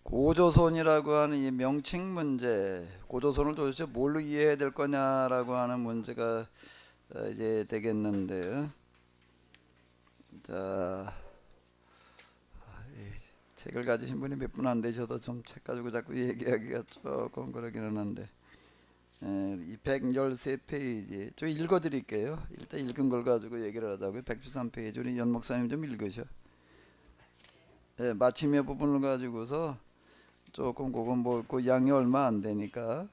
고조선이라고 하는 이 명칭 문제, 고조선을 도대체 뭘로 이해해야 될 거냐라고 하는 문제가 이제 되겠는데요. 자, 책을 가지신 분이 몇 분 안 되셔도 좀 책 가지고 자꾸 얘기하기가 조금 그러기는 한데, 이 113페이지 좀 읽어드릴게요. 일단 읽은 걸 가지고 얘기를 하자고요. 113페이지 우리 연 목사님 좀 읽으셔. 마침의 부분을 가지고서 조금 그건 그 양이 얼마 안 되니까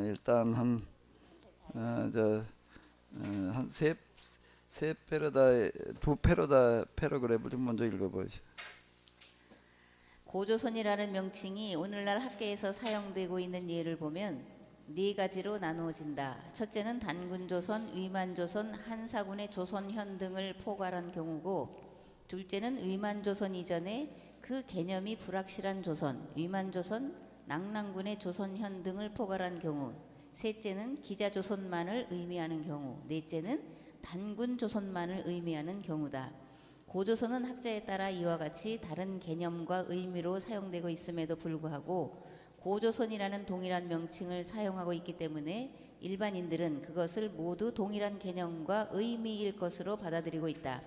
일단 한세 패러다 두 패러그래프 좀 먼저 읽어보시죠. 고조선이라는 명칭이 오늘날 학계에서 사용되고 있는 예를 보면 네 가지로 나누어진다. 첫째는 단군조선, 위만조선, 한사군의 조선현 등을 포괄한 경우고, 둘째는 위만조선 이전에 그 개념이 불확실한 조선, 위만조선, 낙랑군의 조선현 등을 포괄한 경우, 셋째는 기자조선만을 의미하는 경우, 넷째는 단군조선만을 의미하는 경우다. 고조선은 학자에 따라 이와 같이 다른 개념과 의미로 사용되고 있음에도 불구하고 고조선이라는 동일한 명칭을 사용하고 있기 때문에 일반인들은 그것을 모두 동일한 개념과 의미일 것으로 받아들이고 있다.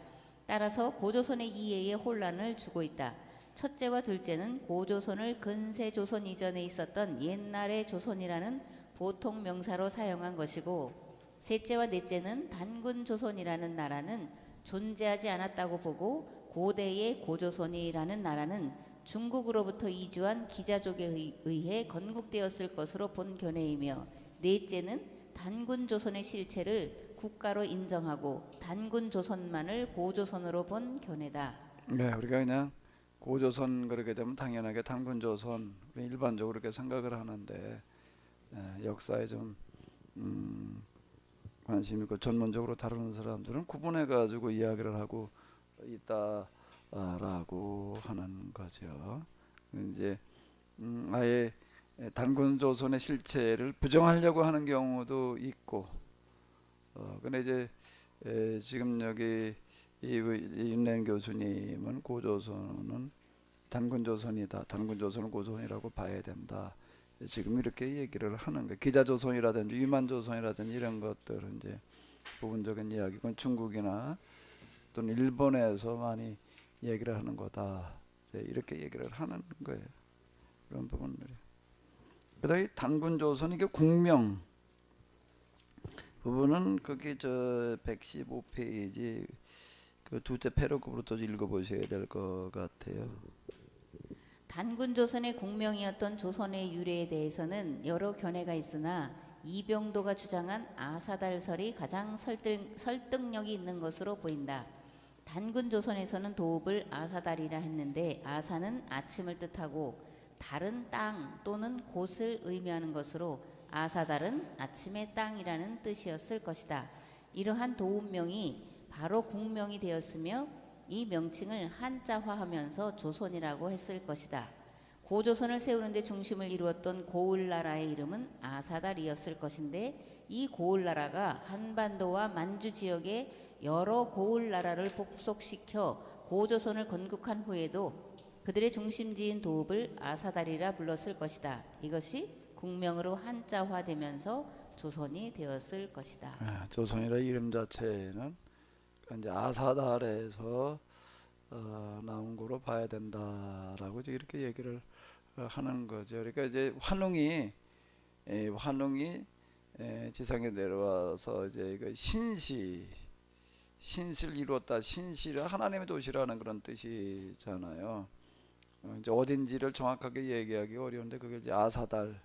따라서 고조선의 이해에 혼란을 주고 있다. 첫째와 둘째는 고조선을 근세조선 이전에 있었던 옛날의 조선이라는 보통 명사로 사용한 것이고, 셋째와 넷째는 단군조선이라는 나라는 존재하지 않았다고 보고, 고대의 고조선이라는 나라는 중국으로부터 이주한 기자족에 의해 건국되었을 것으로 본 견해이며, 넷째는 단군조선의 실체를 국가로 인정하고 단군조선만을 고조선으로 본 견해다. 네, 우리가 그냥 고조선 그렇게 되면 당연하게 단군조선 일반적으로 그렇게 생각을 하는데 역사에 좀 관심 있고 전문적으로 다루는 사람들은 구분해 가지고 이야기를 하고 있다라고 하는 거죠. 이제 아예 단군조선의 실체를 부정하려고 하는 경우도 있고, 근데 이제 지금 여기 윤래인 교수님은 고조선은 단군조선이다, 단군조선은 고조선이라고 봐야 된다, 지금 이렇게 얘기를 하는 거예요. 기자조선이라든지 위만조선이라든지 이런 것들은 이제 부분적인 이야기건 중국이나 또는 일본에서 많이 얘기를 하는 거다, 이렇게 얘기를 하는 거예요. 그런 부분들이. 그다음에 단군조선 이게 국명 부분은 거기 저 115페이지 그 둘째 패러그부터 읽어보셔야 될 것 같아요. 단군조선의 국명이었던 조선의 유래에 대해서는 여러 견해가 있으나 이병도가 주장한 아사달설이 가장 설득력이 있는 것으로 보인다. 단군조선에서는 도읍을 아사달이라 했는데, 아사는 아침을 뜻하고 달은 땅 또는 곳을 의미하는 것으로 아사달은 아침의 땅이라는 뜻이었을 것이다. 이러한 도읍명이 바로 국명이 되었으며 이 명칭을 한자화하면서 조선이라고 했을 것이다. 고조선을 세우는 데 중심을 이루었던 고을나라의 이름은 아사달이었을 것인데, 이 고을나라가 한반도와 만주 지역의 여러 고을나라를 복속시켜 고조선을 건국한 후에도 그들의 중심지인 도읍을 아사달이라 불렀을 것이다. 이것이 국명으로 한자화되면서 조선이 되었을 것이다. 조선이라 이름 자체는 이제 아사달에서 나온 거로 봐야 된다라고 이렇게 얘기를 하는 거죠. 그러니까 이제 환웅이 지상에 내려와서 이제 그 신시를 이루었다. 신시를 하나님의 도시라는 그런 뜻이잖아요. 이제 어딘지를 정확하게 얘기하기 어려운데 그게 이제 아사달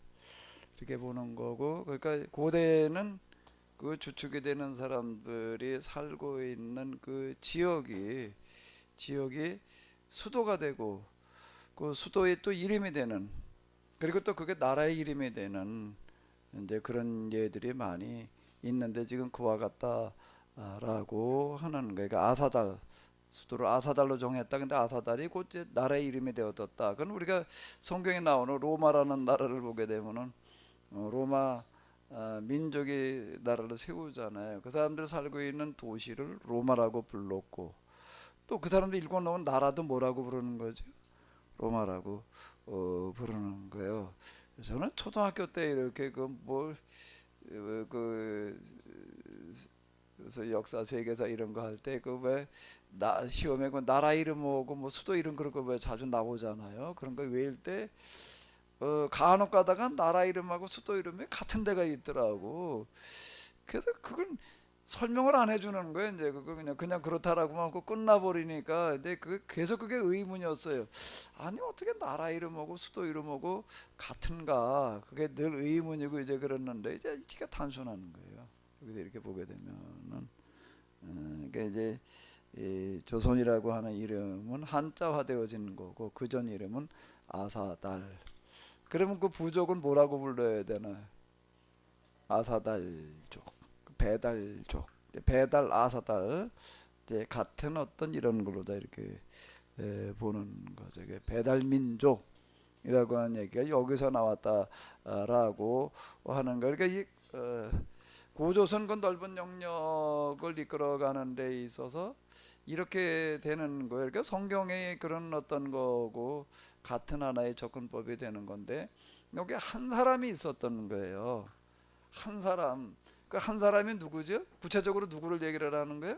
이렇게 보는 거고, 그러니까 고대는 그 주축이 되는 사람들이 살고 있는 그 지역이 수도가 되고, 그 수도의 또 이름이 되는, 그리고 또 그게 나라의 이름이 되는 이제 그런 예들이 많이 있는데, 지금 그와 같다라고 하는 거예요. 그러니까 아사달, 수도를 아사달로 정했다. 근데 아사달이 곧 이제 나라의 이름이 되어졌다. 그건 우리가 성경에 나오는 로마라는 나라를 보게 되면은 로마 민족의 나라를 세우잖아요. 그 사람들 살고 있는 도시를 로마라고 불렀고, 또 그 사람도 읽고 나면 나라도 뭐라고 부르는 거죠? 로마라고 부르는 거예요. 저는 초등학교 때 이렇게 그래서 역사 세계사 이런 거 할 때 그 왜 나 시험에 그 나라 이름하고 뭐 수도 이름 그런 거 왜 자주 나오잖아요. 그런 거 외울 때 간혹 가다가 나라 이름하고 수도 이름이 같은 데가 있더라고. 그래서 그건 설명을 안 해주는 거예요. 이제 그거 그냥 그렇다라고만 하고 끝나버리니까. 근데 그게 계속 그게 의문이었어요. 아니 어떻게 나라 이름하고 수도 이름하고 같은가? 그게 늘 의문이고 이제 그랬는데 이제 이게 단순한 거예요. 여기서 이렇게 보게 되면은 그러니까 이제 이 조선이라고 하는 이름은 한자화되어진 거고 그전 이름은 아사달. 그러면 그 부족은 뭐라고 불러야 되나? 아사달족, 배달족, 배달 아사달 이제 같은 어떤 이런 걸로 다 이렇게 보는 거죠. 배달민족이라고 하는 얘기가 여기서 나왔다라고 하는 거. 그러니까 이 고조선 그 넓은 영역을 이끌어가는 데 있어서 이렇게 되는 거예요. 그러니까 성경의 그런 어떤 거고 같은 하나의 접근법이 되는 건데 여기 한 사람이 있었던 거예요. 한 사람. 그 한 사람이 누구죠? 구체적으로 누구를 얘기를 하는 거예요?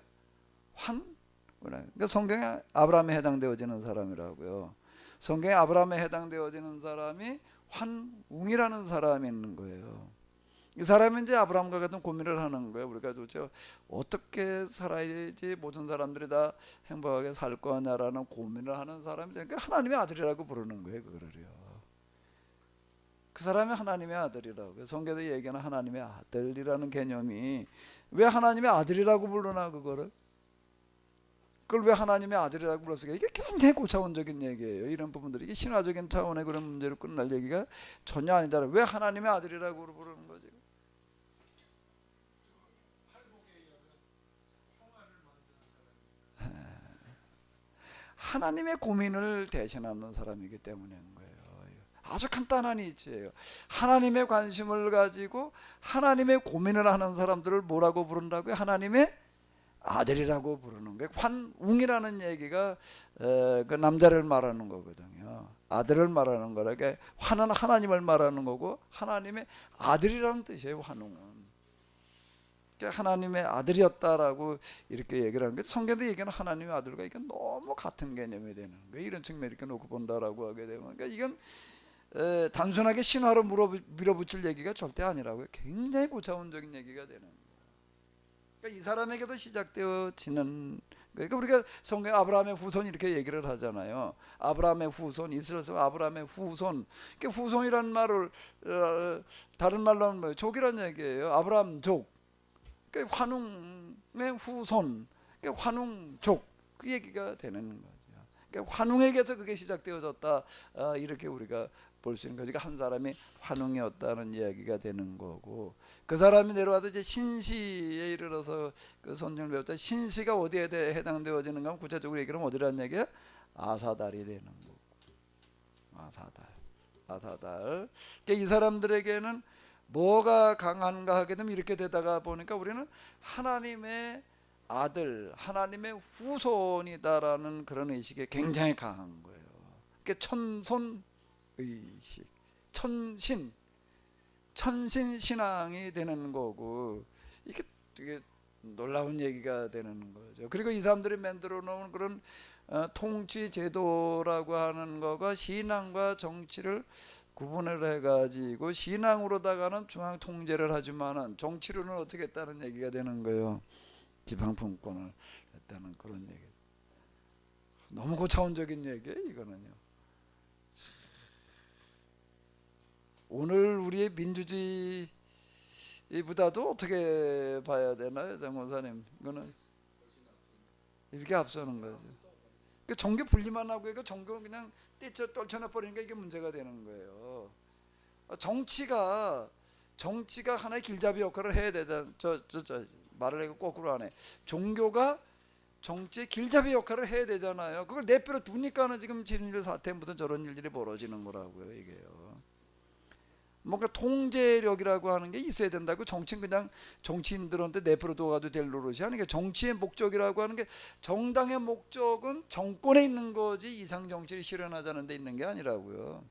그러니까 성경에 아브라함에 해당되어지는 사람이라고요. 성경에 아브라함에 해당되어지는 사람이 환웅이라는 사람이 있는 거예요. 이 사람이 이제 아브라함과 같은 고민을 하는 거예요. 우리가 도대체 어떻게 살아야지 모든 사람들이 다 행복하게 살 거냐라는 고민을 하는 사람이 그러니까 하나님의 아들이라고 부르는 거예요. 그거를요. 그 사람이 하나님의 아들이라고요. 성경에서 얘기하는 하나님의 아들이라는 개념이 왜 하나님의 아들이라고 부르나 그거를? 그걸 왜 하나님의 아들이라고 불렀을까? 이게 굉장히 고차원적인 얘기예요. 이런 부분들이 이게 신화적인 차원의 그런 문제로 끝날 얘기가 전혀 아니다. 왜 하나님의 아들이라고 부르는 거지? 하나님의 고민을 대신하는 사람이기 때문인 거예요. 아주 간단한 이치예요. 하나님의 관심을 가지고 하나님의 고민을 하는 사람들을 뭐라고 부른다고요? 하나님의 아들이라고 부르는 거예요. 환웅이라는 얘기가 그 남자를 말하는 거거든요. 아들을 말하는 거라. 그러니까 환은 하나님을 말하는 거고 하나님의 아들이라는 뜻이에요. 환웅은. 그러니까 하나님의 아들이었다라고 이렇게 얘기를 하는 게 성경도 얘기하는 하나님의 아들과 이게 너무 같은 개념이 되는 거예요. 이런 측면 이렇게 놓고 본다라고 하게 되면 그러니까 이건 단순하게 신화로 밀어붙일 얘기가 절대 아니라고요. 굉장히 고차원적인 얘기가 되는 거예요. 그러니까 이 사람에게도 시작되어지는 그러니까 우리가 성경 아브라함의 후손 이렇게 얘기를 하잖아요. 아브라함의 후손, 이스라엘 아브라함의 후손. 그러니까 후손이란 말을 다른 말로 하면 뭐예요? 족이란 얘기예요. 아브라함 족. 그러니까 환웅의 후손. 그러니까 환웅족 그 얘기가 되는 거죠. 그러니까 환웅에게서 그게 시작되어졌다. 이렇게 우리가 볼 수 있는 거지. 한 사람이 환웅이었다는 이야기가 되는 거고 그 사람이 내려와서 이제 신시에 이르러서 그 선정을 배웠다. 신시가 어디에 해당되어지는가 구체적으로 얘기하면 어디라는 얘기야? 아사달이 되는 거고 아사달. 그러니까 이 사람들에게는 뭐가 강한가 하게 되면 이렇게 되다가 보니까 우리는 하나님의 아들, 하나님의 후손이다라는 그런 의식이 굉장히 강한 거예요. 그러니까 천손 의식, 천신 신앙이 되는 거고 이게 되게 놀라운 얘기가 되는 거죠. 그리고 이 사람들이 만들어 놓은 그런 통치 제도라고 하는 거가 신앙과 정치를 구분을 해가지고 신앙으로다가는 중앙 통제를 하지만은 정치로는 어떻게 했다는 얘기가 되는 거예요. 지방분권을 했다는 그런 얘기. 너무 고차원적인 얘기예요, 이거는요. 오늘 우리의 민주주의보다도 어떻게 봐야 되나요, 장모사님? 이거는 이렇게 앞서는 거죠. 그 종교 분리만 하고 이거 종교 그냥 떨쳐내 버리니까 이게 문제가 되는 거예요. 정치가 하나의 길잡이 역할을 해야 되다. 말을 해고 거꾸로 하네. 종교가 정치의 길잡이 역할을 해야 되잖아요. 그걸 내버려 두니까는 지금 진일 사태 무슨 저런 일들이 벌어지는 거라고요, 이게요. 뭔가 통제력이라고 하는 게 있어야 된다고. 정치는 그냥 정치인들한테 내버려둬가도 될 노릇이 아니니까 정치의 목적이라고 하는 게, 정당의 목적은 정권에 있는 거지 이상 정치를 실현하자는 데 있는 게 아니라고요.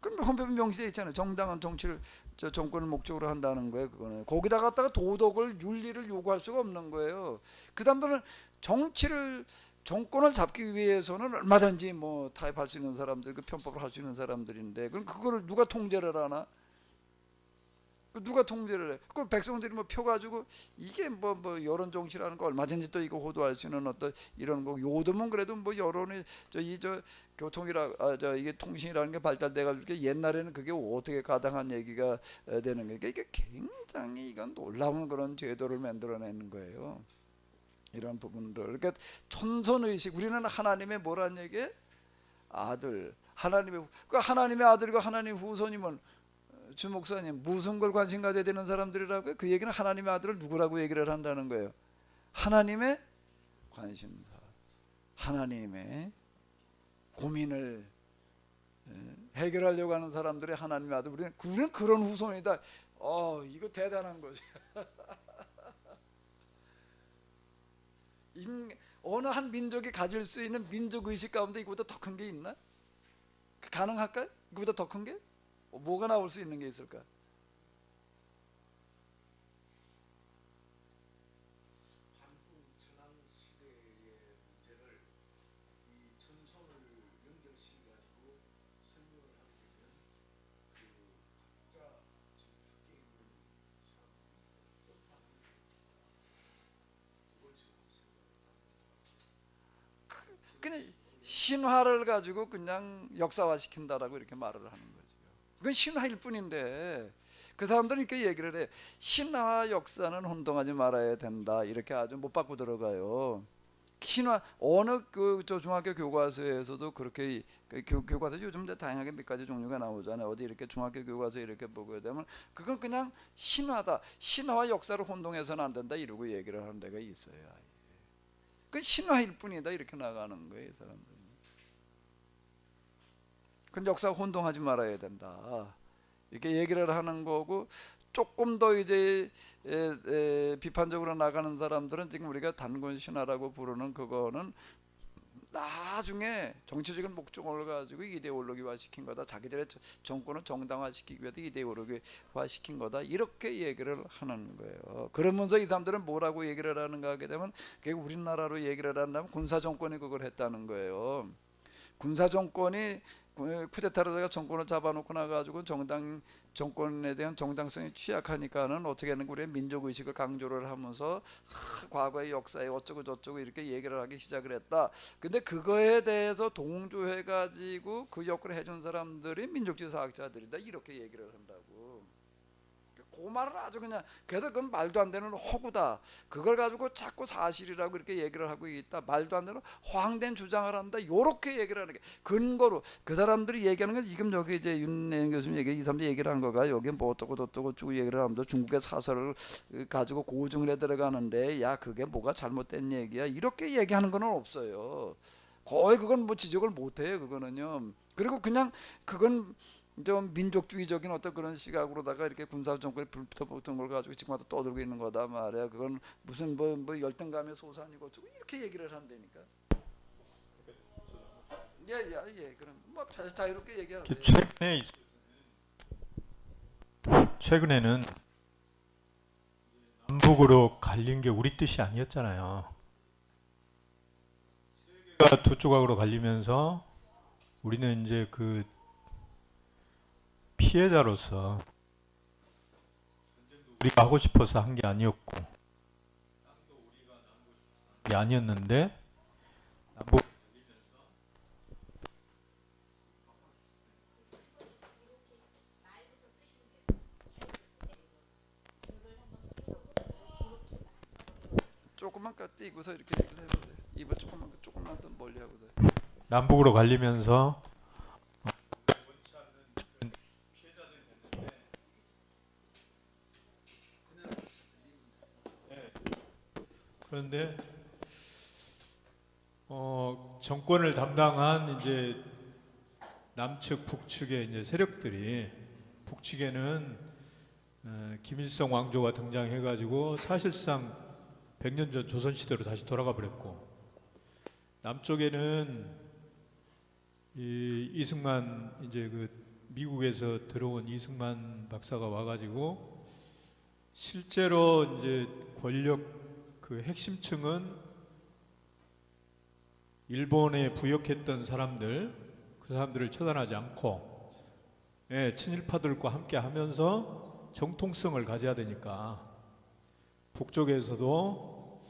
그럼 헌법에 명시되어 있잖아요. 정당은 정치를 정권을 목적으로 한다는 거예요. 그거는 거기다 갖다가 도덕을 윤리를 요구할 수가 없는 거예요. 그 사람들은 정권을 잡기 위해서는 얼마든지 뭐 타협할 수 있는 사람들, 그 편법을 할 수 있는 사람들인데, 그럼 그거를 누가 통제를 하나? 누가 통제를 해? 그 백성들이 뭐 표 가지고 이게 뭐 여론 정치라는 거 얼마든지 또 이거 호도할 수 있는 어떤 이런 거. 요즘은 그래도 뭐 여론이 저 교통이라 이게 통신이라는 게 발달돼 가지고, 옛날에는 그게 어떻게 가당한 얘기가 되는 게, 이게 굉장히 이건 놀라운 그런 제도를 만들어내는 거예요. 이런 부분들. 그러니까 천선 의식, 우리는 하나님의 뭐란 얘기? 아들. 하나님의 아들이고 하나님 후손이면, 주 목사님 무슨 걸 관심 가져야 되는 사람들이라고요? 그 얘기는 하나님의 아들을 누구라고 얘기를 한다는 거예요? 하나님의 관심사, 하나님의 고민을 해결하려고 하는 사람들의 하나님의 아들. 우리는 그런 후손이다. 이거 대단한 거지. 어느 한 민족이 가질 수 있는 민족 의식 가운데 이거보다 더 큰 게 있나? 가능할까요? 이거보다 더 큰 게? 뭐가 나올 수 있는 게 있을까? 그냥 신화를 가지고 그냥 역사화 시킨다라고 이렇게 말을 하는 거죠. 그건 신화일 뿐인데, 그 사람들은 이렇게 얘기를 해. 신화와 역사는 혼동하지 말아야 된다. 이렇게 아주 못 받고 들어가요. 신화, 어느 저 중학교 교과서에서도 그렇게, 교과서 요즘 다양하게 몇 가지 종류가 나오잖아요. 어디 이렇게 중학교 교과서 이렇게 보게 되면 그건 그냥 신화다. 신화와 역사를 혼동해서는 안 된다. 이러고 얘기를 하는 데가 있어요. 그 신화일 뿐이다. 이렇게 나가는 거예요, 이 사람들은. 근데 역사 혼동하지 말아야 된다. 이렇게 얘기를 하는 거고, 조금 더 이제 비판적으로 나가는 사람들은 지금 우리가 단군 신화라고 부르는 그거는 나중에 정치적인 목적을 가지고 이데올로기화 시킨 거다. 자기들의 정권을 정당화 시키기 위해서 이데올로기화 시킨 거다. 이렇게 얘기를 하는 거예요. 그러면서 이 사람들은 뭐라고 얘기를 하는가 하게 되면, 그게 우리나라로 얘기를 한다면 군사 정권이 그걸 했다는 거예요. 군사 정권이 쿠데타로 정권을 잡아놓고 나가지고 정권에 대한 정당성이 취약하니까는 어떻게 하는, 우리의 민족 의식을 강조를 하면서 과거의 역사에 어쩌고 저쩌고 이렇게 얘기를 하기 시작을 했다. 근데 그거에 대해서 동조해 가지고 그 역할을 해준 사람들이 민족주의 사학자들이다. 이렇게 얘기를 한다고. 그 말을 아주 그냥, 그래서 그건 말도 안 되는 허구다. 그걸 가지고 자꾸 사실이라고 이렇게 얘기를 하고 있다. 말도 안 되는 허황된 주장을 한다. 요렇게 얘기를 하는 게 근거로, 그 사람들이 얘기하는 건 지금 여기 이제 윤내영 교수님 이 사람들이 얘기를 한 거가, 여기 뭐 어떻고 저쩌고 쭉 얘기를 하면서 중국의 사설을 가지고 고증을 해 들어가는데, 야 그게 뭐가 잘못된 얘기야, 이렇게 얘기하는 건 없어요. 거의 그건 뭐 지적을 못해요. 그거는요. 그리고 그냥 그건 좀 민족주의적인 어떤 그런 시각으로다가 이렇게 군사 정권이 붙어붙은 걸 가지고 지금 와서 떠들고 있는 거다 말이야. 그건 무슨 뭐 열등감의 소산이고 이렇게 얘기를 한다니까. 예. 그럼 뭐 자유롭게 얘기하세요. 최근에는 남북으로 갈린 게 우리 뜻이 아니었잖아요. 세계가 두 조각으로 갈리면서 우리는 이제 그 피해자로서 우리가 하고 싶어서 한 게 아니었고, 게 아니었는데, 남북 조금만 띄고서 이렇게 얘기를 해보세요. 입을 조금만 더 멀리 하고서. 남북으로 갈리면서 그런데 정권을 담당한 이제 남측 북측의 이제 세력들이 북측에는 김일성 왕조가 등장해가지고 사실상 100년 전 조선 시대로 다시 돌아가 버렸고, 남쪽에는 이승만 이제 그 미국에서 들어온 이승만 박사가 와가지고 실제로 이제 권력 그 핵심층은 일본에 부역했던 사람들, 그 사람들을 처단하지 않고 친일파들과 함께 하면서 정통성을 가져야 되니까 북쪽에서도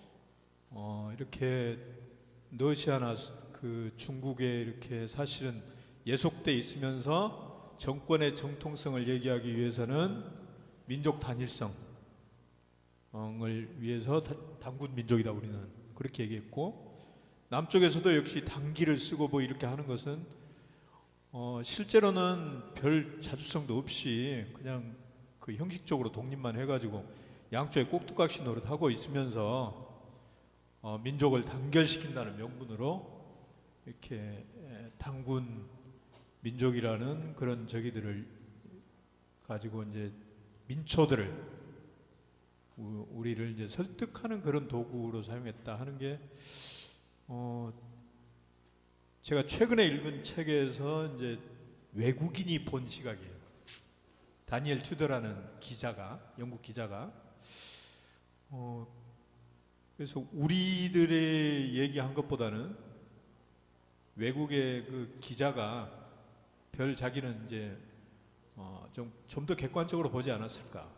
이렇게 러시아나 그 중국에 이렇게 사실은 예속돼 있으면서 정권의 정통성을 얘기하기 위해서는 민족 단일성을 위해서 단군 민족이다 우리는 그렇게 얘기했고, 남쪽에서도 역시 단기를 쓰고 뭐 이렇게 하는 것은 실제로는 별 자주성도 없이 그냥 그 형식적으로 독립만 해가지고 양쪽에 꼭두각시 노릇하고 있으면서 민족을 단결시킨다는 명분으로 이렇게 단군 민족이라는 그런 저기들을 가지고 이제 민초들을 우리를 이제 설득하는 그런 도구로 사용했다 하는 게 제가 최근에 읽은 책에서 이제 외국인이 본 시각이에요. 다니엘 튜더라는 기자가, 영국 기자가 그래서 우리들의 얘기한 것보다는 외국의 그 기자가 별 자기는 이제 좀 더 객관적으로 보지 않았을까,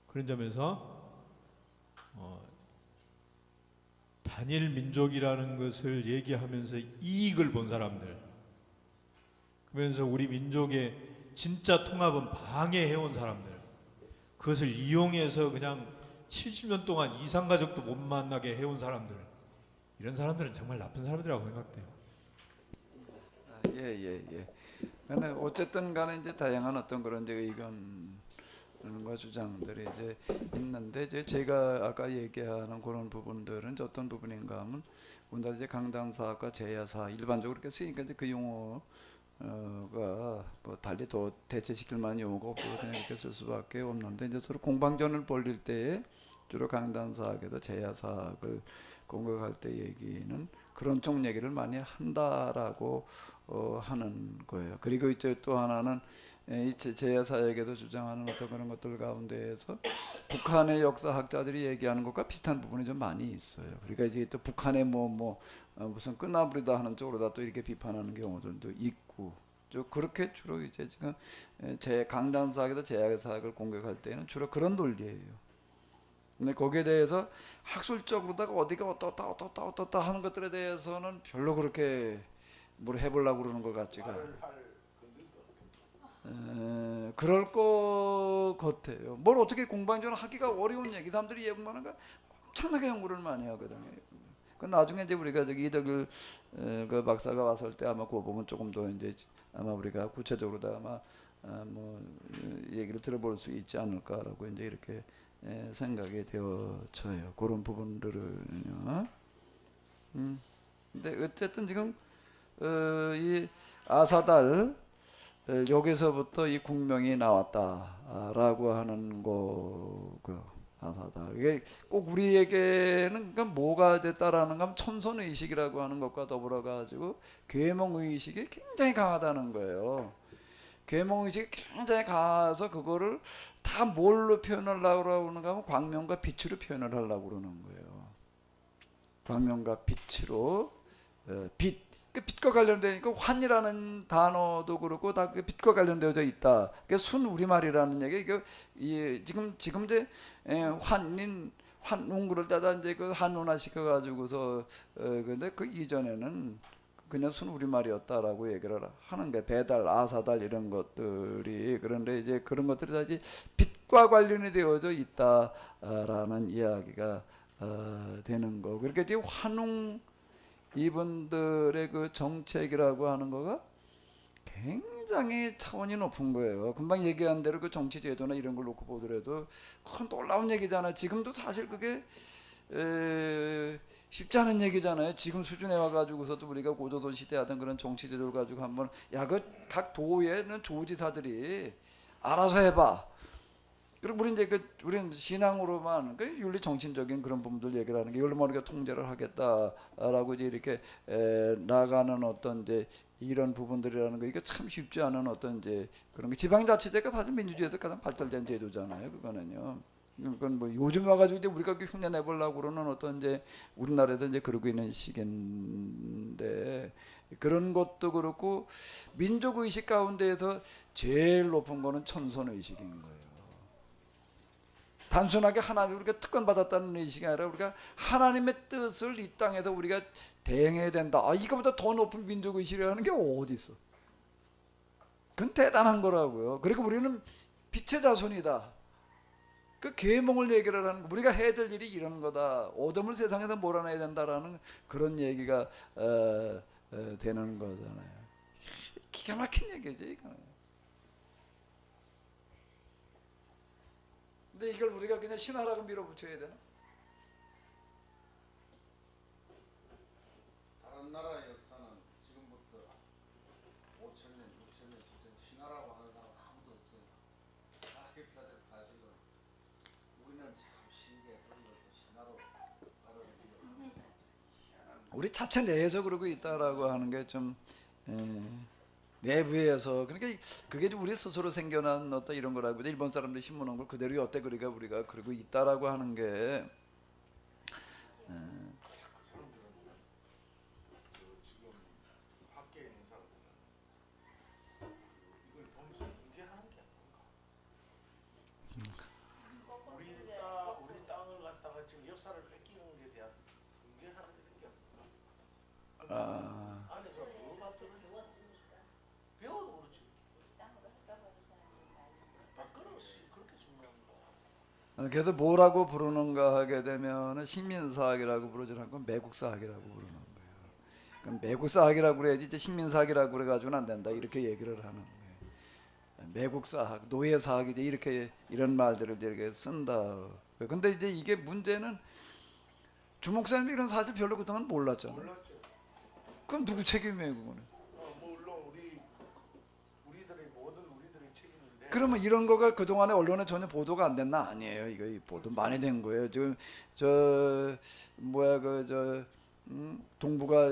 그런 점에서 단일 민족이라는 것을 얘기하면서 이익을 본 사람들, 그러면서 우리 민족의 진짜 통합은 방해해온 사람들, 그것을 이용해서 그냥 70년 동안 이상가족도 못 만나게 해온 사람들, 이런 사람들은 정말 나쁜 사람들이라고 생각돼요. 예. 근데 어쨌든 간에 이제 다양한 어떤 그런 이제 의견과 주장들이 이제 있는데, 이제 제가 아까 얘기하는 그런 부분들은 이제 어떤 부분인가 하면 우리나라 이제 강당사과 제야사 일반적으로 이렇게 쓰니까 이제 그 용어가 뭐 달리 더 대체시킬 만한 용어가 없어서 그냥 이렇게 쓸 수밖에 없는데, 이제 서로 공방전을 벌릴 때에 주로 강당사학에서 제야사학을 공격할 때 얘기는 그런 쪽 얘기를 많이 한다라고 하는 거예요. 그리고 이제 또 하나는 이 제야사역에서 주장하는 어떤 그런 것들 가운데에서 북한의 역사학자들이 얘기하는 것과 비슷한 부분이 좀 많이 있어요. 그러니까 이제 또 북한의 무슨 끝나버리다 하는 쪽으로다 또 이렇게 비판하는 경우들도 있고, 그렇게 주로 이제 지금 제 강단사학에서 제야사학을 공격할 때는 주로 그런 논리예요. 근데 거기에 대해서 학술적으로다가 어디가 어떻다 하는 것들에 대해서는 별로 그렇게 뭘 해보려고 그러는 것 같지가 그럴 것 같아요. 뭘 어떻게 공방전을 하기가 어려운 얘기, 사람들이 예고하는 거 엄청나게 연구를 많이 하거든요. 그 나중에 이제 우리가 저기 이덕일 그 박사가 왔을 때 아마 그 부분 조금 더 이제 아마 우리가 구체적으로 다 아마 뭐 얘기를 들어볼 수 있지 않을까라고 이제 이렇게 생각이 되어져요. 그런 부분들은요. 근데 어쨌든 지금 이 아사달 여기서부터 이 국명이 나왔다라고 하는 거, 그 아사달 이게 꼭 우리에게는 그러니까 뭐가 됐다라는 건 천선 의식이라고 하는 것과 더불어 가지고 계몽 의식이 굉장히 강하다는 거예요. 계몽 의식이 굉장히 강해서 그거를 다 뭘로 표현하려고 그러는가 하면 광명과 빛으로 표현을 하려고 그러는 거예요. 광명과 빛으로 빛, 그 빛과 관련되니까 환이라는 단어도 그렇고 다 그 빛과 관련되어져 있다. 그게 순 우리말이라는 얘기. 이게 지금 이제 환웅구를 따다 이제 그 한문화 시켜 가지고서 근데 그 이전에는 그냥 순 우리말이었다라고 얘기를 하는 게 배달, 아사달 이런 것들이, 그런데 이제 그런 것들이 다 이제 빛과 관련이 되어져 있다라는 이야기가 되는 거. 그렇게 이제 환웅 이분들의 그 정책이라고 하는 거가 굉장히 차원이 높은 거예요. 금방 얘기한 대로 그 정치 제도나 이런 걸 놓고 보더라도 그건 놀라운 얘기잖아. 지금도 사실 그게 쉽지 않은 얘기잖아요. 지금 수준에 와가지고서도 우리가 고조선 시대 하던 그런 정치 제도를 가지고 한번 야 그 각 도에는 조지사들이 알아서 해봐. 그리고 우리 이제 우리는 신앙으로만 그 윤리 정신적인 그런 부분들 얘기를 하는 게 이걸로 우리가 통제를 하겠다라고 이제 이렇게 나가는 어떤 이제 이런 부분들이라는 거 이게 참 쉽지 않은 어떤 이제 그런 게 지방자치제가 사실 민주주의에서 가장 발달된 제도잖아요. 그거는요. 그건 뭐 요즘 와가지고 이제 우리가 그 흉내 내보려고 그러는 어떤 이제 우리나라에서 이제 그러고 있는 시기인데 그런 것도 그렇고 민족 의식 가운데에서 제일 높은 거는 천선 의식인 거예요. 단순하게 하나님 우리가 특권 받았다는 의식이 아니라 우리가 하나님의 뜻을 이 땅에서 우리가 대행해야 된다. 이거보다 더 높은 민족 의식이라는 게 어디 있어? 그건 대단한 거라고요. 그리고 우리는 빛의 자손이다. 그 계몽을 얘기를 하는 거. 우리가 해야 될 일이 이런 거다. 어둠을 세상에서 몰아내야 된다라는 그런 얘기가 되는 거잖아요. 기가 막힌 얘기죠, 이거. 근데 이걸 우리가 그냥 신화라고 밀어붙여야 되나? 다른 나라의 역사는 지금부터 5,000년, 6,000년 전에 신화라고 하는 사람 아무도 없어요. 다 역사적 사실로. 우리는 참 신기해. 그런 것도 신화로 받아들이고. 우리 자체 내에서 그러고 있다라고 하는 게 좀 내부에서 그러니까 그게 우리 스스로 생겨난 어떤 이런 거라고 일본 사람들이 신문한 걸 그대로 여태 우리가 그러고 있다라고 하는 게 지금 밖에 있는 사람들은 이걸 보면서 공개하는 게 아닌가. 우리 땅을 갖다가 지금 역사를 뺏기는 데 대한 공개하는 게 아닌가. 안에서 뭐가 들어있는 배워도 그렇지. 그렇지. 그렇게 중요한 거야. 그래서 뭐라고 부르는가 하게 되면은 식민사학이라고 부르지 않고 매국사학이라고 부르는 거예요. 그럼 매국사학이라고 그래야지 이제 식민사학이라고 그래가지고는 안 된다 이렇게 얘기를 하는 거예요. 매국사학, 노예사학 이제 이렇게 이런 말들을 이렇게 쓴다. 근데 이제 이게 문제는 주 목사님이 이런 사실 별로 그동안 몰랐잖아요. 몰랐죠. 그럼 누구 책임이에요, 그거는? 물론 우리들의 모든 우리들의 책임인데. 그러면 이런 거가 그동안에 언론에 전혀 보도가 안 됐나? 아니에요. 이거 보도 많이 된 거예요. 지금 동북아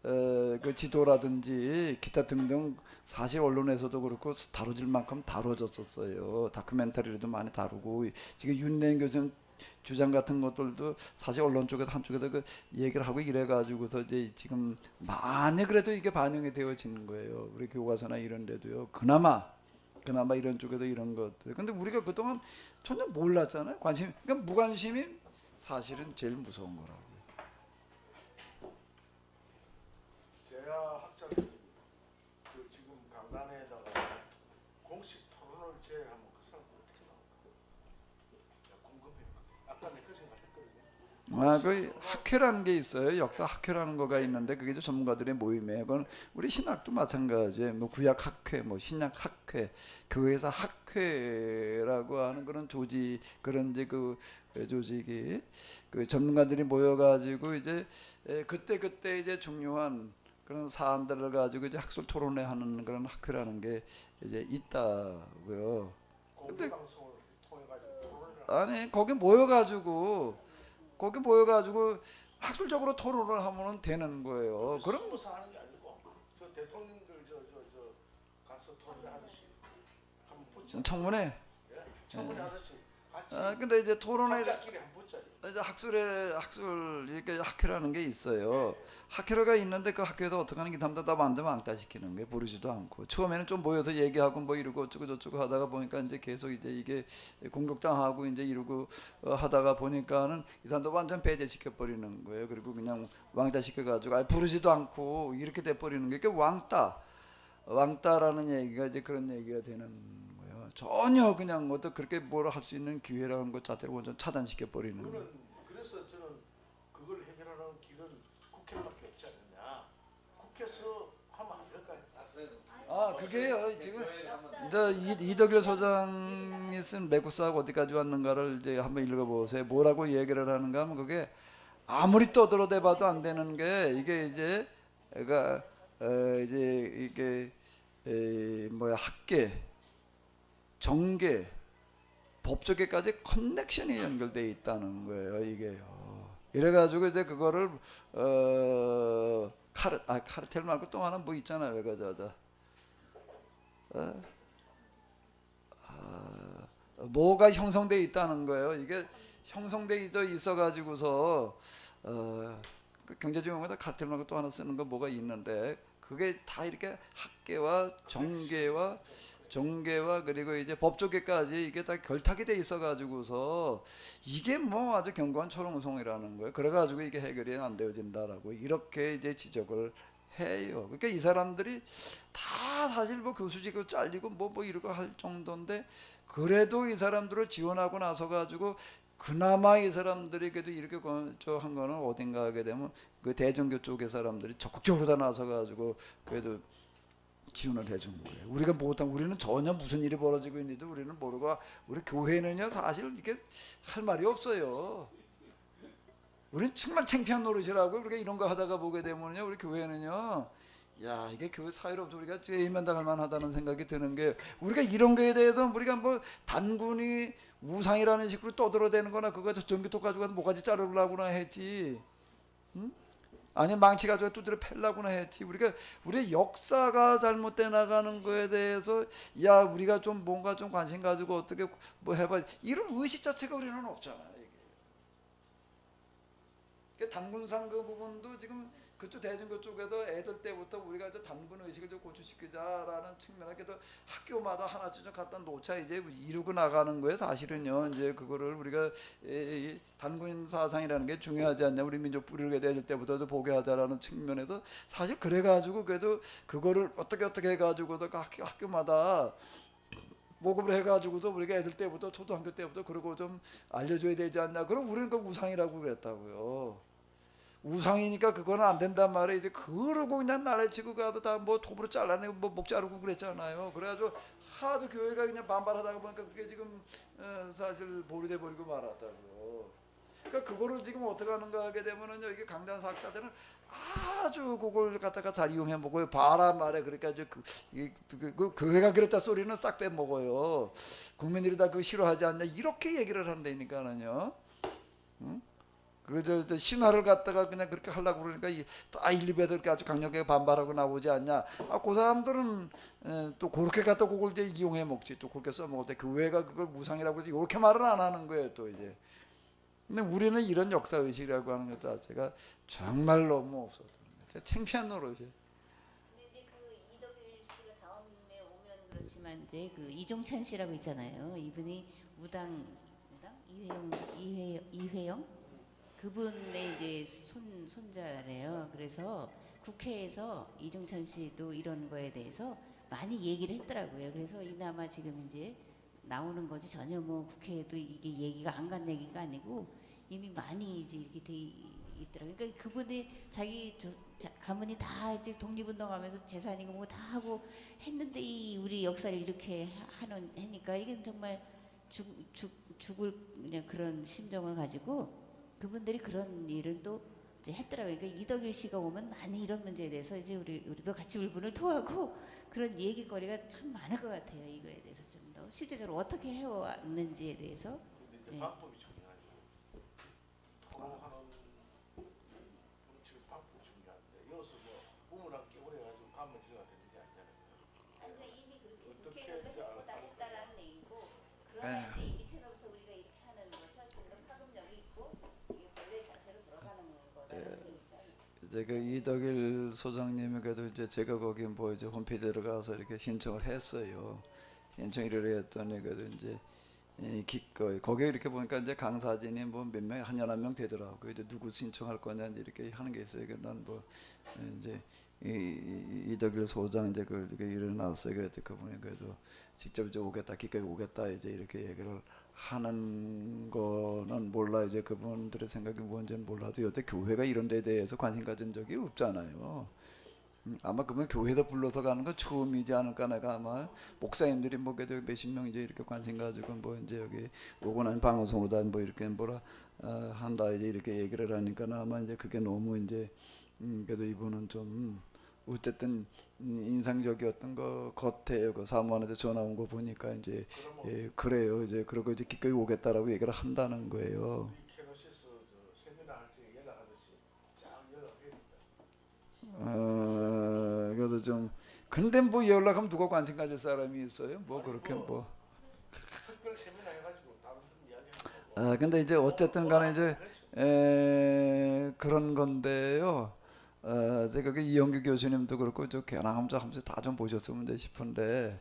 그 지도라든지 기타 등등 사실 언론에서도 그렇고 다뤄질 만큼 다뤄졌었어요. 다큐멘터리로도 많이 다루고 지금 윤래인 교수 주장 같은 것들도 사실 언론 쪽에서 한쪽에서 그 얘기를 하고 이래가지고서 이제 지금 많이 그래도 이게 반영이 되어지는 거예요. 우리 교과서나 이런 데도요. 그나마 이런 쪽에도 이런 것들. 근데 우리가 그동안 전혀 몰랐잖아요. 그러니까 무관심이 사실은 제일 무서운 거라고. 제야 학자들이 그 지금 강단에다가 공식 토론을 제외하면 그 사람 어떻게 나올까? 궁금해요. 아까 내가 그 생각했거든요. 그 학회라는 게 있어요. 역사 학회라는 거가 있는데 그게 이제 전문가들의 모임이에요. 그건 우리 신학도 마찬가지예요. 뭐 구약 학회, 뭐 신약 학회, 교회에서 학회라고 하는 그런 그런 이제 그 조직이 그 전문가들이 모여가지고 이제 그때 이제 중요한 그런 사안들을 가지고 이제 학술 토론회 하는 그런 학회라는 게 이제 있다고요. 공개 방송을 통해 가지고 토론을 아니 거기 모여가지고 학술적으로 토론을 하면 되는 거예요. 그럼 숨어서 하는 게 아니고 저 대통령들 저 가서 토론하듯이 한번 붙자. 청문회. 예? 청문회 하듯이 같이 근데 이제 토론회 학자끼리 한번 붙자. 이제 학술 이렇게 학회라는 게 있어요. 학회가 있는데 그 학회에서 어떻게 하는 게 담다 만들면 왕따시키는 게 부르지도 않고 처음에는 좀 모여서 얘기하고 뭐 이러고 어쩌고 저쩌고 하다가 보니까 이제 계속 이제 이게 공격당하고 이제 이러고 하다가 보니까는 이 사람도 완전 배제시켜 버리는 거예요. 그리고 그냥 왕따시켜 가지고 부르지도 않고 이렇게 돼 버리는 게 왕따라는 얘기가 이제 그런 얘기가 되는 거예요. 전혀 그냥 어떤 그렇게 뭐라 할 수 있는 기회라는 것 자체를 완전 차단시켜 버리는 거예요. 그래서 저는 그걸 해결하는 길은 국회밖에 없지 않느냐. 국회에서 하면 안 될까요? 그게요. 지금 이제 이덕일 소장이 쓴 매국사학 어디까지 왔는가를 이제 한번 읽어보세요. 뭐라고 얘기를 하는가 하면 그게 아무리 떠들어대봐도 안 되는 게 이게 이제 그러니까 이제 이게 뭐야 학계, 정계, 법조계까지 커넥션이 연결돼 있다는 거예요. 이게요. 이래가지고 이제 그거를 카르텔 말고 또 하나 뭐 있잖아요. 그저 뭐가 형성돼 있다는 거예요. 이게 형성돼 있어가지고서 그 경제지원마다 카르텔 말고 또 하나 쓰는 거 뭐가 있는데 그게 다 이렇게 학계와 정계와 그리고 이제 법조계까지 이게 다 결탁이 돼 있어가지고서 이게 뭐 아주 견고한 초롱성이라는 거예요. 그래가지고 이게 해결이 안 되어진다라고 이렇게 이제 지적을 해요. 그러니까 이 사람들이 다 사실 뭐 교수직을 잘리고 뭐 이러고 할 정도인데 그래도 이 사람들을 지원하고 나서 가지고 그나마 이 사람들이 그래도 이렇게 한 거는 어딘가 하게 되면 그 대종교 쪽의 사람들이 적극적으로 다 나서 가지고 그래도 지원을 해준 거예요. 우리가 못한 우리는 전혀 무슨 일이 벌어지고 있는지도 우리는 모르고 우리 교회는요 사실 이게 할 말이 없어요. 우리는 정말 창피한 노릇이라고 우리가 이런 거 하다가 보게 되면요 우리 교회는요 야 이게 교회 사회로부터 우리가 죄인만 당할 만하다는 생각이 드는 게 우리가 이런 거에 대해서 우리가 뭐 단군이 우상이라는 식으로 떠들어대는 거나 그거 전기톱 가지고 가서 뭐가지 자르려고나 했지 응? 아니 망치 가지고 두드려 패려고나 했지 우리가 우리의 역사가 잘못돼 나가는 거에 대해서 야 우리가 좀 뭔가 좀 관심 가지고 어떻게 뭐 해봐 이런 의식 자체가 우리는 없잖아요. 이게 단군상 그 부분도 지금 그쪽 대중교 쪽에서 애들 때부터 우리가 이제 단군 의식을 좀 고취시키자라는 측면에서 학교마다 하나씩 좀 갖다 놓자 이제 이루고 나가는 거예요. 사실은요. 이제 그거를 우리가 이 단군 사상이라는 게 중요하지 않냐. 우리 민족 뿌리를 애들 때부터도 보게 하자라는 측면에서 사실 그래가지고 그래도 그거를 어떻게 해가지고서 학교마다 보급을 해가지고서 우리가 애들 때부터 초등학교 때부터 그러고 좀 알려줘야 되지 않나. 그럼 우리는 그 우상이라고 그랬다고요. 우상이니까 그거는 안 된단 말이에요. 이제 그러고 그냥 나래치고 가도 다 뭐 톱으로 잘라내고 뭐 목 자르고 그랬잖아요. 그래가지고 하도 교회가 그냥 반발하다가 보니까 그게 지금 사실 보류돼 버리고 말았다고요. 그러니까 그거를 지금 어떻게 하는가 하게 되면은요 이게 강단 사학자들은 아주 그걸 갖다가 잘 이용해 먹어요. 봐라 말해. 그러니까 그 교회가 그랬다 소리는 싹 빼먹어요. 국민들이 다 그거 싫어하지 않냐 이렇게 얘기를 한다니까는요. 응? 그 신화를 갖다가 그냥 그렇게 하려고 그러니까 다 일리배들 이렇게 아주 강력하게 반발하고 나오지 않냐. 그 사람들은 또 그렇게 갖다 그걸 이제 이용해 먹지. 또 그렇게 써먹을 때 교회가 그걸 무상이라고 해서 이렇게 말은 안 하는 거예요. 또 이제. 근데 우리는 이런 역사 의식이라고 하는 것 자체가 정말 너무 없었던 거예요. 창피한 노릇이에요. 근데 이제 그 이덕일 씨가 다음에 오면 그렇지만 이제 그 이종찬 씨라고 있잖아요. 이분이 우당 이회영 그분의 이제 손자래요. 그래서 국회에서 이종찬 씨도 이런 거에 대해서 많이 얘기를 했더라고요. 그래서 이나마 지금 이제 나오는 거지 전혀 뭐 국회에도 이게 얘기가 안 간 얘기가 아니고 이미 많이 이제 이렇게 돼 있더라고요. 그러니까 그분이 자기 가문이 다 이제 독립운동하면서 재산이고 뭐 다 하고 했는데 이 우리 역사를 이렇게 하니까 이게 정말 죽을 그냥 그런 심정을 가지고 그분들이 그런 일을 또 이제 했더라고요. 그러니까 이덕일 씨가 오면 많이 이런 문제에 대해서 이제 우리도 같이 울분을 토하고 그런 얘기거리가 참 많을 것 같아요. 이거에 대해서 좀 더 실제적으로 어떻게 해왔는지에 대해서. 근데 방법이 중요하죠. 토론하는 지금 방법이 중요한데 여기서 뭐 부모랑 깨우려가지고 가면 지가 되는 게 아니잖아요. 그러니까 이미 그렇게 어떻게 국회의원도 이제 해보다 했다라는 얘기고 그러나 이제 이 밑에서부터 우리가 이렇게 하는 것이 훨씬 더 파급력이 있고 이게 본래 자체로 들어가는 거다라는 얘기가 이제 그 이덕일 소장님이 그래도 이제 제가 거기 뭐 이제 홈페이지에 들어가서 이렇게 신청을 했어요. 신청을 했더니 그래도 이제 기꺼이 거기에 이렇게 보니까 이제 강사진이 뭐 몇 명 한 11명 되더라고요. 이제 누구 신청할 거냐 이제 이렇게 하는 게 있어요. 난 뭐 이제 이덕일 소장 이제 그렇게 일어났어요. 그랬더니 그분이 그래도 직접 이제 오겠다 기꺼이 오겠다 이제 이렇게 얘기를 하는 거는 몰라. 이제 그분들의 생각이 뭔지는 몰라도 여태 교회가 이런 데에 대해서 관심 가진 적이 없잖아요. 아마 그러면 교회에다 불러서 가는 건 처음이지 않을까. 내가 아마 목사님들이 뭐 그래도 몇십 명 이제 이렇게 관심 가지고 뭐 이제 여기 오고 난 방송으로다 뭐 이렇게 뭐라 한다 이제 이렇게 얘기를 하니까 아마 이제 그게 너무 이제 그래도 이분은 좀 어쨌든 인상적이었던 거 같아요. 그 사무관한테 전화 온 거 보니까 이제 예, 그래요. 이제 그러고 이제 기꺼이 오겠다라고 얘기를 한다는 거예요. 캐노시스 세미나 할 때 연락하듯이 쫙 연락해야 그래도 좀 근데 뭐 연락하면 누가 관심 가질 사람이 있어요? 뭐 그렇게 뭐. 특별 세미나 해가지고 다른 이야기하고. 근데 이제 어쨌든 간에 이제 그런 건데요. 제가 그 이영규 교수님도 그렇고 저 견학하면서 다 좀 보셨으면 이제 싶은데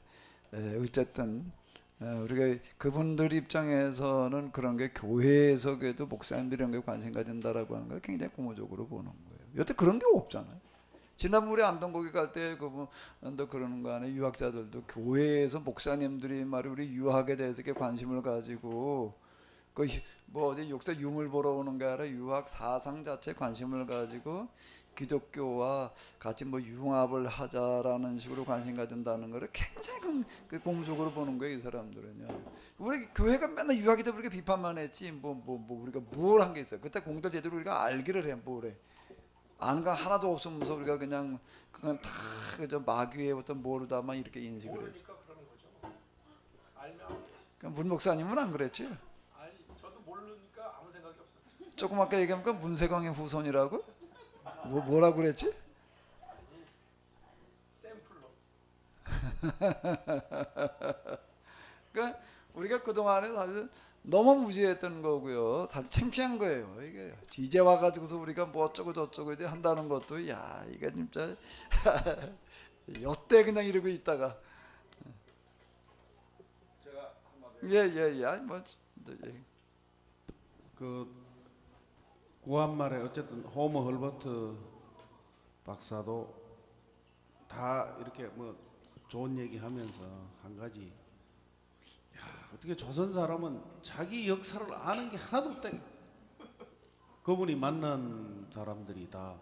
어쨌든 우리가 그분들 입장에서는 그런 게 교회에서 그래도 목사님들이 이런 게 관심 가진다라고 하는 걸 굉장히 고무적으로 보는 거예요. 여태 그런 게 없잖아요. 지난번에 안동거기 갈 때 그분도 그러는 거 아니에요. 유학자들도 교회에서 목사님들이 말이 우리 유학에 대해서 이렇게 관심을 가지고 그 뭐 어제 역사 유물 보러 오는 게 아니라 유학 사상 자체에 관심을 가지고 기독교와 같이 뭐 융합을 하자라는 식으로 관심 가진다는 거를 굉장히 그 고무적으로 보는 거예요. 이 사람들은요. 우리 교회가 맨날 유학에 대해 우리가 비판만 했지 뭐 우리가 뭘 한 게 있어요. 그때 공들 제대로 우리가 알기를 해 뭐래. 아는 거 하나도 없으면서 우리가 그냥 다 그저 마귀에부터 모르다만 이렇게 인식을 했죠. 모르니까 그러는 거죠. 알면 문 목사님은 안 그랬지? 아니 저도 모르니까 아무 생각이 없어요. 조금 아까 얘기하니까 문세광의 후손이라고? 뭐라고 그랬지? 샘플로. 그러니까 우리가 그동안에 사실 너무 무지했던 거고요. 사실 창피한 거예요. 이게 이제 와가지고서 우리가 뭐 어쩌고 저쩌고 이제 한다는 것도 야 이게 진짜 여태 그냥 이러고 있다가 제가 한마디. 예예예 뭐 그 구한말에 어쨌든 호머 헐버트 박사도 다 이렇게 뭐 좋은 얘기하면서 한 가지 야 어떻게 조선 사람은 자기 역사를 아는 게 하나도 없다. 그분이 만난 사람들이 다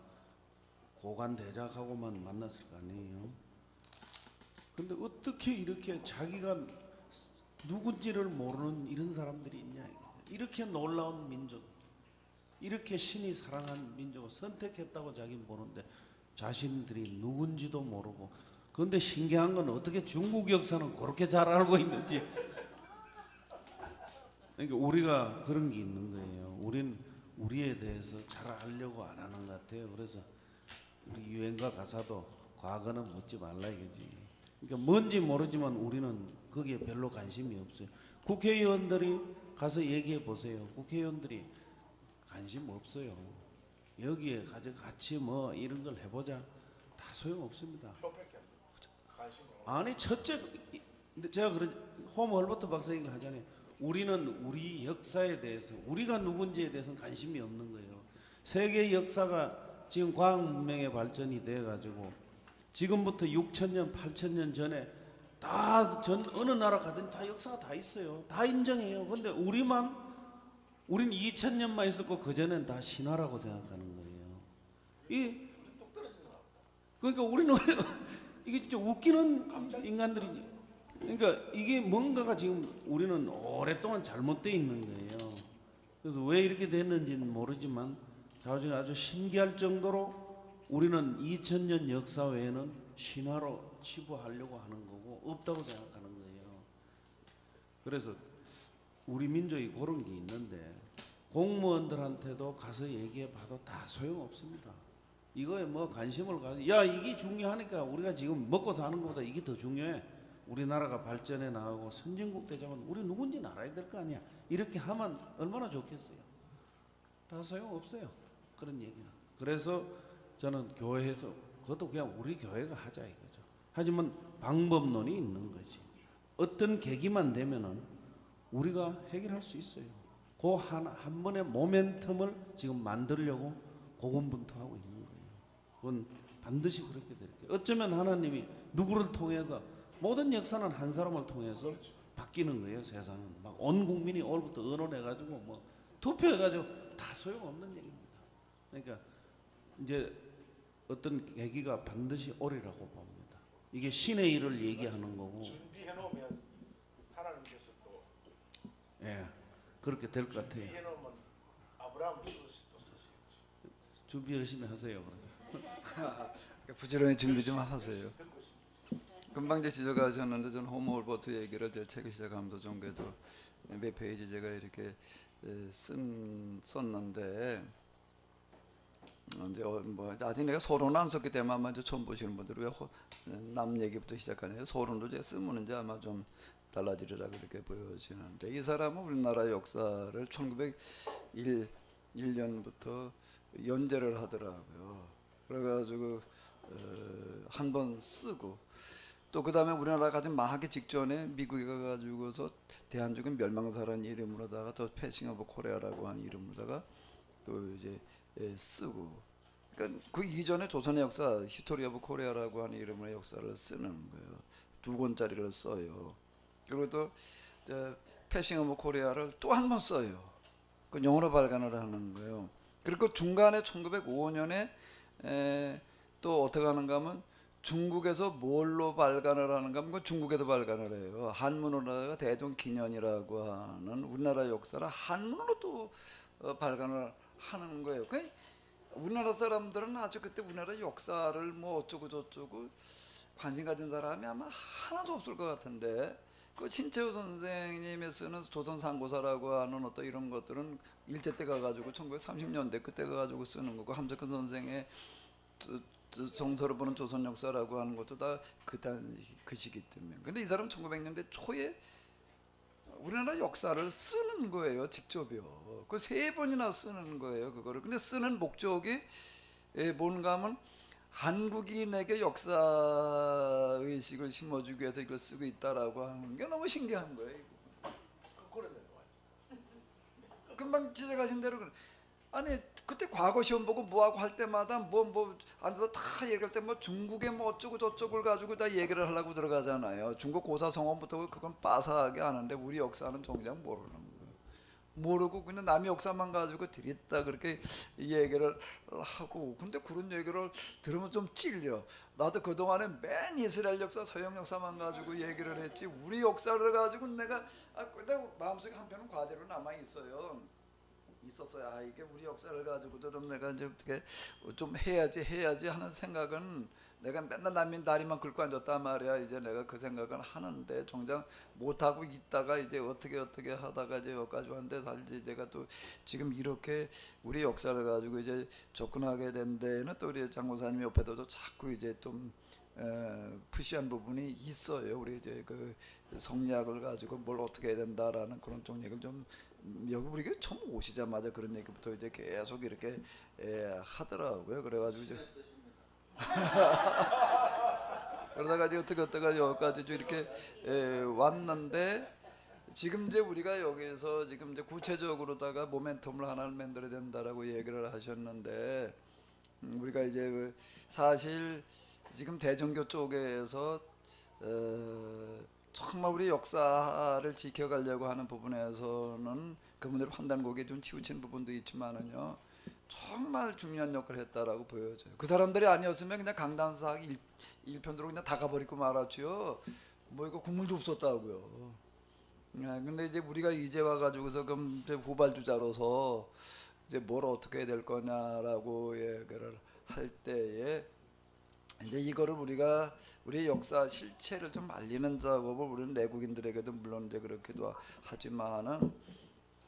고관 대작하고만 만났을 거 아니에요. 근데 어떻게 이렇게 자기가 누군지를 모르는 이런 사람들이 있냐. 이렇게 놀라운 민족, 이렇게 신이 사랑한 민족을 선택했다고 자기는 보는데 자신들이 누군지도 모르고. 그런데 신기한 건 어떻게 중국 역사는 그렇게 잘 알고 있는지. 그러니까 우리가 그런 게 있는 거예요. 우린 우리에 대해서 잘 알려고 안 하는 것 같아요. 그래서 우리 유행가 가사도 과거는 묻지 말라 이거지. 그러니까 뭔지 모르지만 우리는 거기에 별로 관심이 없어요. 국회의원들이 가서 얘기해 보세요. 국회의원들이 관심 없어요. 여기에 같이 뭐 이런 걸 해보자. 다 소용 없습니다. 표밖에 안 돼요. 관심 없어. 아니 첫째, 근데 제가 그런 홈 헐버트 박사 얘기를 하잖아요. 우리는 우리 역사에 대해서 우리가 누군지에 대해서는 관심이 없는 거예요. 세계 역사가 지금 과학 문명의 발전이 돼 가지고 지금부터 6,000년, 8,000년 전에 다 어느 나라 가든 다 역사가 다 있어요. 다 인정해요. 근데 우린 2,000년만 있었고 그 전엔 다 신화라고 생각하는 거예요. 그러니까 우리는 이게 진짜 웃기는 인간들이지. 그러니까 이게 뭔가가 지금 우리는 오랫동안 잘못되어 있는 거예요. 그래서 왜 이렇게 됐는지는 모르지만 아주 신기할 정도로 우리는 2000년 역사 외에는 신화로 치부하려고 하는 거고 없다고 생각하는 거예요. 그래서 우리 민족이 그런 게 있는데 공무원들한테도 가서 얘기해 봐도 다 소용없습니다. 이거에 뭐 관심을 가지고 야 이게 중요하니까 우리가 지금 먹고 사는 것보다 이게 더 중요해. 우리나라가 발전해 나가고 선진국 되자면 우리 누군지 알아야 될 거 아니야. 이렇게 하면 얼마나 좋겠어요. 다 소용없어요. 그런 얘기는. 그래서 저는 교회에서 그것도 그냥 우리 교회가 하자 이거죠. 하지만 방법론이 있는 거지. 어떤 계기만 되면은 우리가 해결할 수 있어요. 그 한 번의 모멘텀을 지금 만들려고 고군분투하고 있는 거예요. 그건 반드시 그렇게 될 거예요. 어쩌면 하나님이 누구를 통해서 모든 역사는 한 사람을 통해서 바뀌는 거예요. 세상은 막 온 국민이 오늘부터 의논해가지고 뭐 투표해가지고 다 소용없는 얘기입니다. 그러니까 이제 어떤 계기가 반드시 오리라고 봅니다. 이게 신의 일을 얘기하는 거고. 준비해 놓으면 하나님께서 또 예, 그렇게 될 것 같아요. 준비해 놓으면 아브라함 또 쓰시겠죠. 준비 열심히 하세요. 그래서 부지런히 준비 좀 하세요. 금방 이제 지적하셨는데 저는 호모볼보트 얘기를 제 책을 시작하면서 종교도 몇 페이지 제가 이렇게 썼는데 이제 뭐 아직 내가 소론 안 썼기 때문에 아마 이제 처음 보시는 분들은 왜 남 얘기부터 시작하냐. 소론도 이제 쓰면 이제 아마 좀 달라지리라 그렇게 보여지는데 이 사람은 우리나라 역사를 1901년부터 연재를 하더라고요. 그래가지고 한 번 쓰고 또 그 다음에 우리나라가 가장 망하기 직전에 미국에 가가지고서 대한민국 멸망사라는 이름으로다가 또 패싱 오브 코리아라고 하는 이름으로다가 또 이제 쓰고 그러니까 그 이전에 조선의 역사 히스토리 오브 코리아라고 하는 이름의 역사를 쓰는 거예요. 2권짜리를 써요. 그리고 또 패싱 오브 코리아를 또 한 번 써요. 그 영어로 발간을 하는 거예요. 그리고 중간에 1905년에 또 어떻게 하는가 하면 중국에서 뭘로 발간을 하는가 하면 중국에도 발간을 해요. 한문으로다가 대동기년이라고 하는 우리나라 역사를 한문으로 또 발간을 하는 거예요. 그러니까 우리나라 사람들은 아주 그때 우리나라 역사를 뭐 어쩌고 저쩌고 관심 가진 사람이 아마 하나도 없을 것 같은데 그 신채호 선생님이 쓰는 조선상고사라고 하는 어떤 이런 것들은 일제 때 가가지고 1930년대 그때 가가지고 쓰는 거고 함석헌 선생의 정서를 보는 조선 역사라고 하는 것도 다 그 시기 때문에. 근데 이 사람은 1900년대 초에 우리나라 역사를 쓰는 거예요, 직접이요. 그 3번이나 쓰는 거예요, 그거를. 근데 쓰는 목적이 뭔가 하면 한국인에게 역사 의식을 심어주기 위해서 이걸 쓰고 있다라고 하는 게 너무 신기한 거예요. 금방 지적하신 대로 아니 그때 과거 시험 보고 뭐하고 할 때마다 뭐 앉아서 다 얘기할 때 뭐 중국에 뭐 어쩌고 저쩌고를 가지고 다 얘기를 하려고 들어가잖아요. 중국 고사성어부터 그건 빠사하게 하는데 우리 역사는 정작 모르는 거예요. 모르고 그냥 남의 역사만 가지고 들였다 그렇게 얘기를 하고 근데 그런 얘기를 들으면 좀 찔려. 나도 그동안에 맨 이스라엘 역사 서양 역사만 가지고 얘기를 했지 우리 역사를 가지고 내가 마음속에 한편은 과제로 남아 있어요. 있었어요. 이게 우리 역사를 가지고도 좀 내가 이제 어떻게 좀 해야지 하는 생각은 내가 맨날 남인 다리만 긁고 앉았단 말이야. 이제 내가 그 생각은 하는데 정작 못 하고 있다가 이제 어떻게 하다가 이제 여기까지 왔는데 사실 내가 또 지금 이렇게 우리 역사를 가지고 이제 접근하게 된 데에는 또 우리 장고사님 옆에도 자꾸 이제 좀 푸시한 부분이 있어요. 우리 이제 그 성리학을 가지고 뭘 어떻게 해야 된다라는 그런 쪽 얘기를 좀 여기 우리가 처음 오시자마자 그런 얘기부터 이제 계속 이렇게 하더라고요. 그래가지고 이제 그러다가 이제 어떻게 여기까지 이렇게 왔는데 지금 이제 우리가 여기서 지금 이제 구체적으로다가 모멘텀을 하나를 만들어야 된다라고 얘기를 하셨는데 우리가 이제 사실 지금 대종교 쪽에서 정말 우리 역사를 지켜가려고 하는 부분에서는 그분들 판단곡에 좀 치우치는 부분도 있지만은요 정말 중요한 역할을 했다라고 보여져요. 그 사람들이 아니었으면 그냥 강단사학 일편으로 그냥 다 가버리고 말았죠. 뭐 이거 국물도 없었다고요. 근데 이제 우리가 이제 와가지고서 그럼 이제 후발주자로서 이제 뭘 어떻게 해야 될 거냐라고 얘기를 할 때에 이제 이거를 우리가 우리 역사 실체를 좀 알리는 작업을 우리는 내국인들에게도 물론 이제 그렇게도 하지만은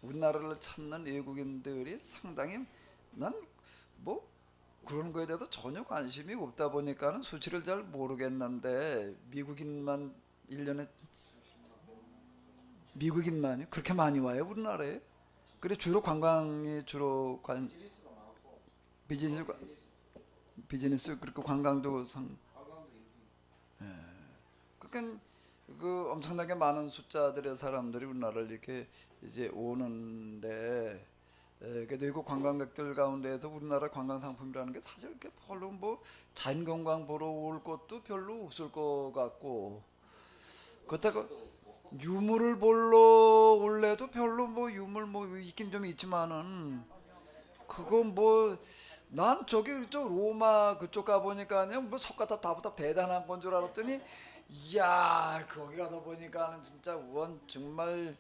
우리나라를 찾는 외국인들이 상당히 난 뭐 그런 거에 대해서 전혀 관심이 없다 보니까는 수치를 잘 모르겠는데 미국인만 1년에 미국인만이 그렇게 많이 와요 우리나라에. 그래 주로 관광이 주로 비즈니스 그렇게 관광도 그러니까 그 엄청나게 많은 숫자들의 사람들이 우리나라를 이렇게 이제 오는데 그래도 외국 관광객들 가운데에서 우리나라 관광 상품이라는 게 사실 이렇게 별로 뭐 자연관광 보러 올 것도 별로 없을 것 같고 그렇다고 유물을 보러 올래도 별로 뭐 유물 뭐 있긴 좀 있지만은 그거 뭐 난 저기 저 로마 그쪽 가 보니까 그냥 뭐 석가탑 다보다 대단한 건 줄 알았더니 이야 거기 가다 보니까는 진짜 원 정말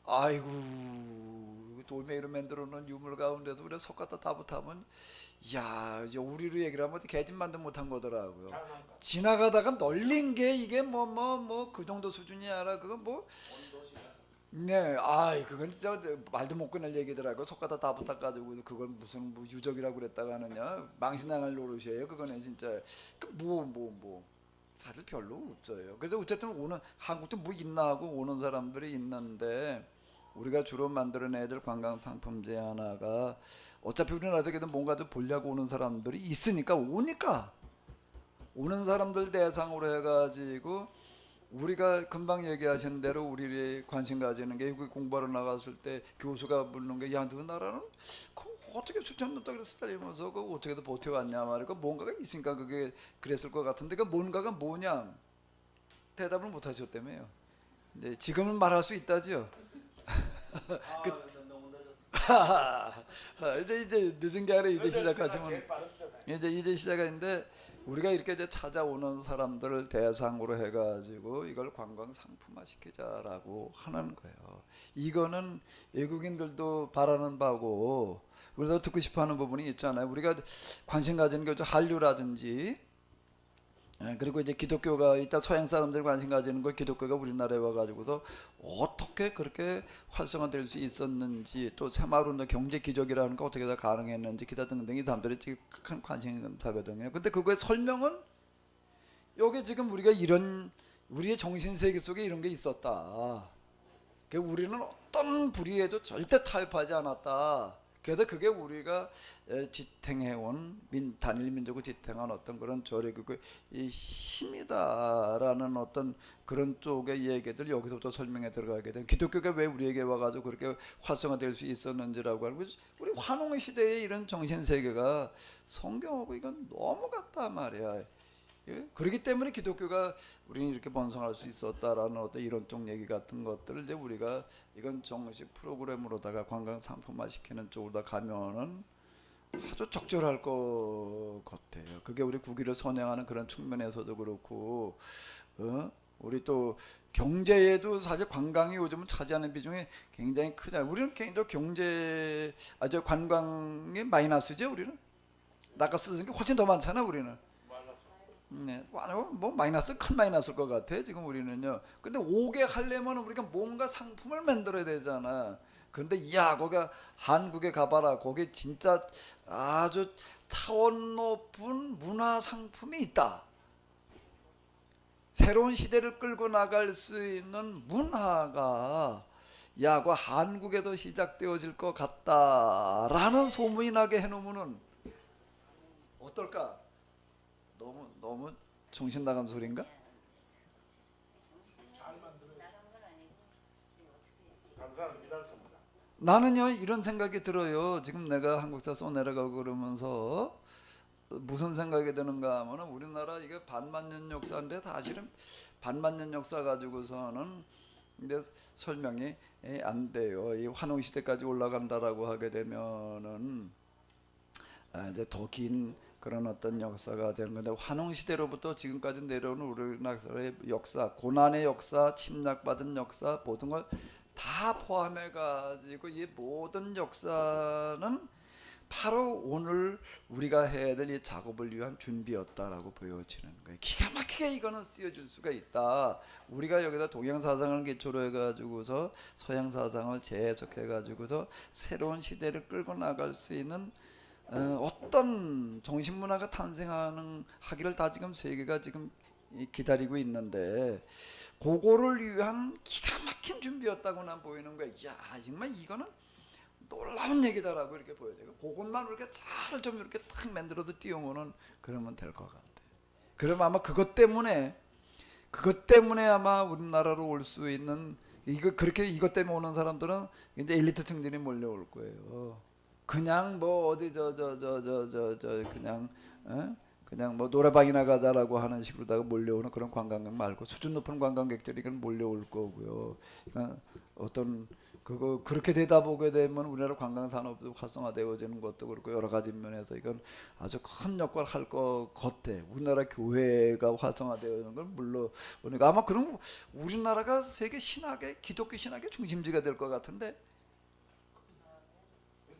아이고 돌멩이로 만들어 놓은 유물 가운데도 우리 석가탑 다보탑은 이야 이제 우리로 얘기를 하면 개집만도 못한 거더라고요. 지나가다가 널린 게 이게 뭐 그 정도 수준이 아니라 그건 뭐 네, 아이 그건 진짜 말도 못 꺼낼 얘기더라고. 석가다 다 붙어가지고 그건 무슨 뭐 유적이라고 그랬다가 하느냐 망신당할 노릇이에요. 그거는 진짜 뭐 사실 별로 없어요. 그래서 어쨌든 오는 한국도 뭐 있나 하고 오는 사람들이 있는데 우리가 주로 만들어내야 관광 상품제 하나가 어차피 우리나라에도 뭔가 좀 보려고 오는 사람들이 있으니까 오는 사람들 대상으로 해가지고. 우리가 금방 얘기하신 대로 우리 관심 가지는 게 공부하러 나갔을 때 교수가 묻는 게 야 너 나라는 그 어떻게 수천 년 동안 스타일면서 그 어떻게든 버텨왔냐 말이고 뭔가가 있으니까 그게 그랬을 것 같은데 그 뭔가가 뭐냐 대답을 못 하셨다며요. 네, 지금은 말할 수 있다죠. 너무 늦었어. 이제 늦은 게 아니라 이제 시작하시면 제일 빠른 때다. 이제 시작인데 우리가 이렇게 이제 찾아오는 사람들을 대상으로 해가지고 이걸 관광 상품화 시키자라고 하는 거예요. 이거는 외국인들도 바라는 바고 우리도 듣고 싶어하는 부분이 있잖아요. 우리가 관심 가지는 게 한류라든지 그리고 이제 기독교가 이따 서양 사람들 관심 가지는 거 기독교가 우리나라에 와가지고도 어떻게 그렇게 활성화될 수 있었는지 또 새마을운동 경제 기적이라는 거 어떻게 다 가능했는지 기타 등등 이 사람들이 되게 큰 관심사거든요. 근데 그거의 설명은 여기 지금 우리가 이런 우리의 정신 세계 속에 이런 게 있었다. 우리는 어떤 불의에도 절대 타협하지 않았다. 그래서 그게 우리가 지탱해온 단일 민족을 지탱한 어떤 그런 저의 이 힘이다라는 어떤 그런 쪽의 얘기들 여기서부터 설명에 들어가게 된 기독교가 왜 우리에게 와가지고 그렇게 활성화될 수 있었는지라고 하는 거지. 우리 환웅의 시대의 이런 정신 세계가 성경하고 이건 너무 같다 말이야. 예? 그렇기 때문에 기독교가 우리는 이렇게 번성할 수 있었다라는 어떤 이론적 얘기 같은 것들을 이제 우리가 이건 정식 프로그램으로다가 관광 상품화 시키는 쪽으로 다 가면은 아주 적절할 것 같아요. 그게 우리 국위를 선양하는 그런 측면에서도 그렇고, 우리 또 경제에도 사실 관광이 요즘은 차지하는 비중이 굉장히 크잖아요. 우리는 개인적으로 관광이 마이너스죠. 우리는 나가 쓰는 게 훨씬 더 많잖아. 우리는. 네, 뭐 마이너스 큰 마이너스일 것 같아 지금 우리는요. 근데 오게 하려면 우리가 뭔가 상품을 만들어야 되잖아. 그런데 야 거기 한국에 가봐라. 거기 진짜 아주 차원 높은 문화 상품이 있다. 새로운 시대를 끌고 나갈 수 있는 문화가 야 그 한국에서 시작되어질 것 같다라는 소문이 나게 해놓으면은 어떨까? 너무 정신 나간 소리인가? 감사합니다. 나는요 이런 생각이 들어요. 지금 내가 한국사 써내려가고 그러면서 무슨 생각이 드는가 하면은 우리나라 이게 반만년 역사인데 사실은 반만년 역사 가지고서는 근데 설명이 안 돼요. 이 환웅 시대까지 올라간다라고 하게 되면은 이제 더 긴 그런 어떤 역사가 되는 건데 환웅 시대로부터 지금까지 내려오는 우리나라의 역사, 고난의 역사, 침략받은 역사 모든 걸 다 포함해 가지고 이 모든 역사는 바로 오늘 우리가 해야 될 이 작업을 위한 준비였다라고 보여지는 거예요. 기가 막히게 이거는 쓰여질 수가 있다. 우리가 여기다 동양 사상을 기초로 해가지고서 서양 사상을 재해석해가지고서 새로운 시대를 끌고 나갈 수 있는 어떤 정신문화가 탄생하는 하기를 다 지금 세계가 지금 기다리고 있는데 그거를 위한 기가 막힌 준비였다고 난 보이는 거야. 야 정말 이거는 놀라운 얘기다라고 이렇게 보여져요. 그것만 우리가 잘 좀 이렇게 탁 만들어서 띄우면은 그러면 될 것 같아. 그럼 아마 그것 때문에 아마 우리나라로 올 수 있는 그렇게 이것 때문에 오는 사람들은 이제 엘리트 층들이 몰려올 거예요. 그냥 뭐 어디 그냥 뭐 노래방이나 가자라고 하는 식으로다가 몰려오는 그런 관광객 말고 수준 높은 관광객들이 몰려올 거고요. 그러니까 어떤 그거 그렇게 되다 보게 되면 우리나라 관광 산업도 활성화되어지는 것도 그렇고 여러 가지 면에서 이건 아주 큰 역할을 할 것 같아. 우리나라 교회가 활성화되어지는 건 물론 그러니까 아마 그럼 우리나라가 세계 신학의 기독교 신학의 중심지가 될 것 같은데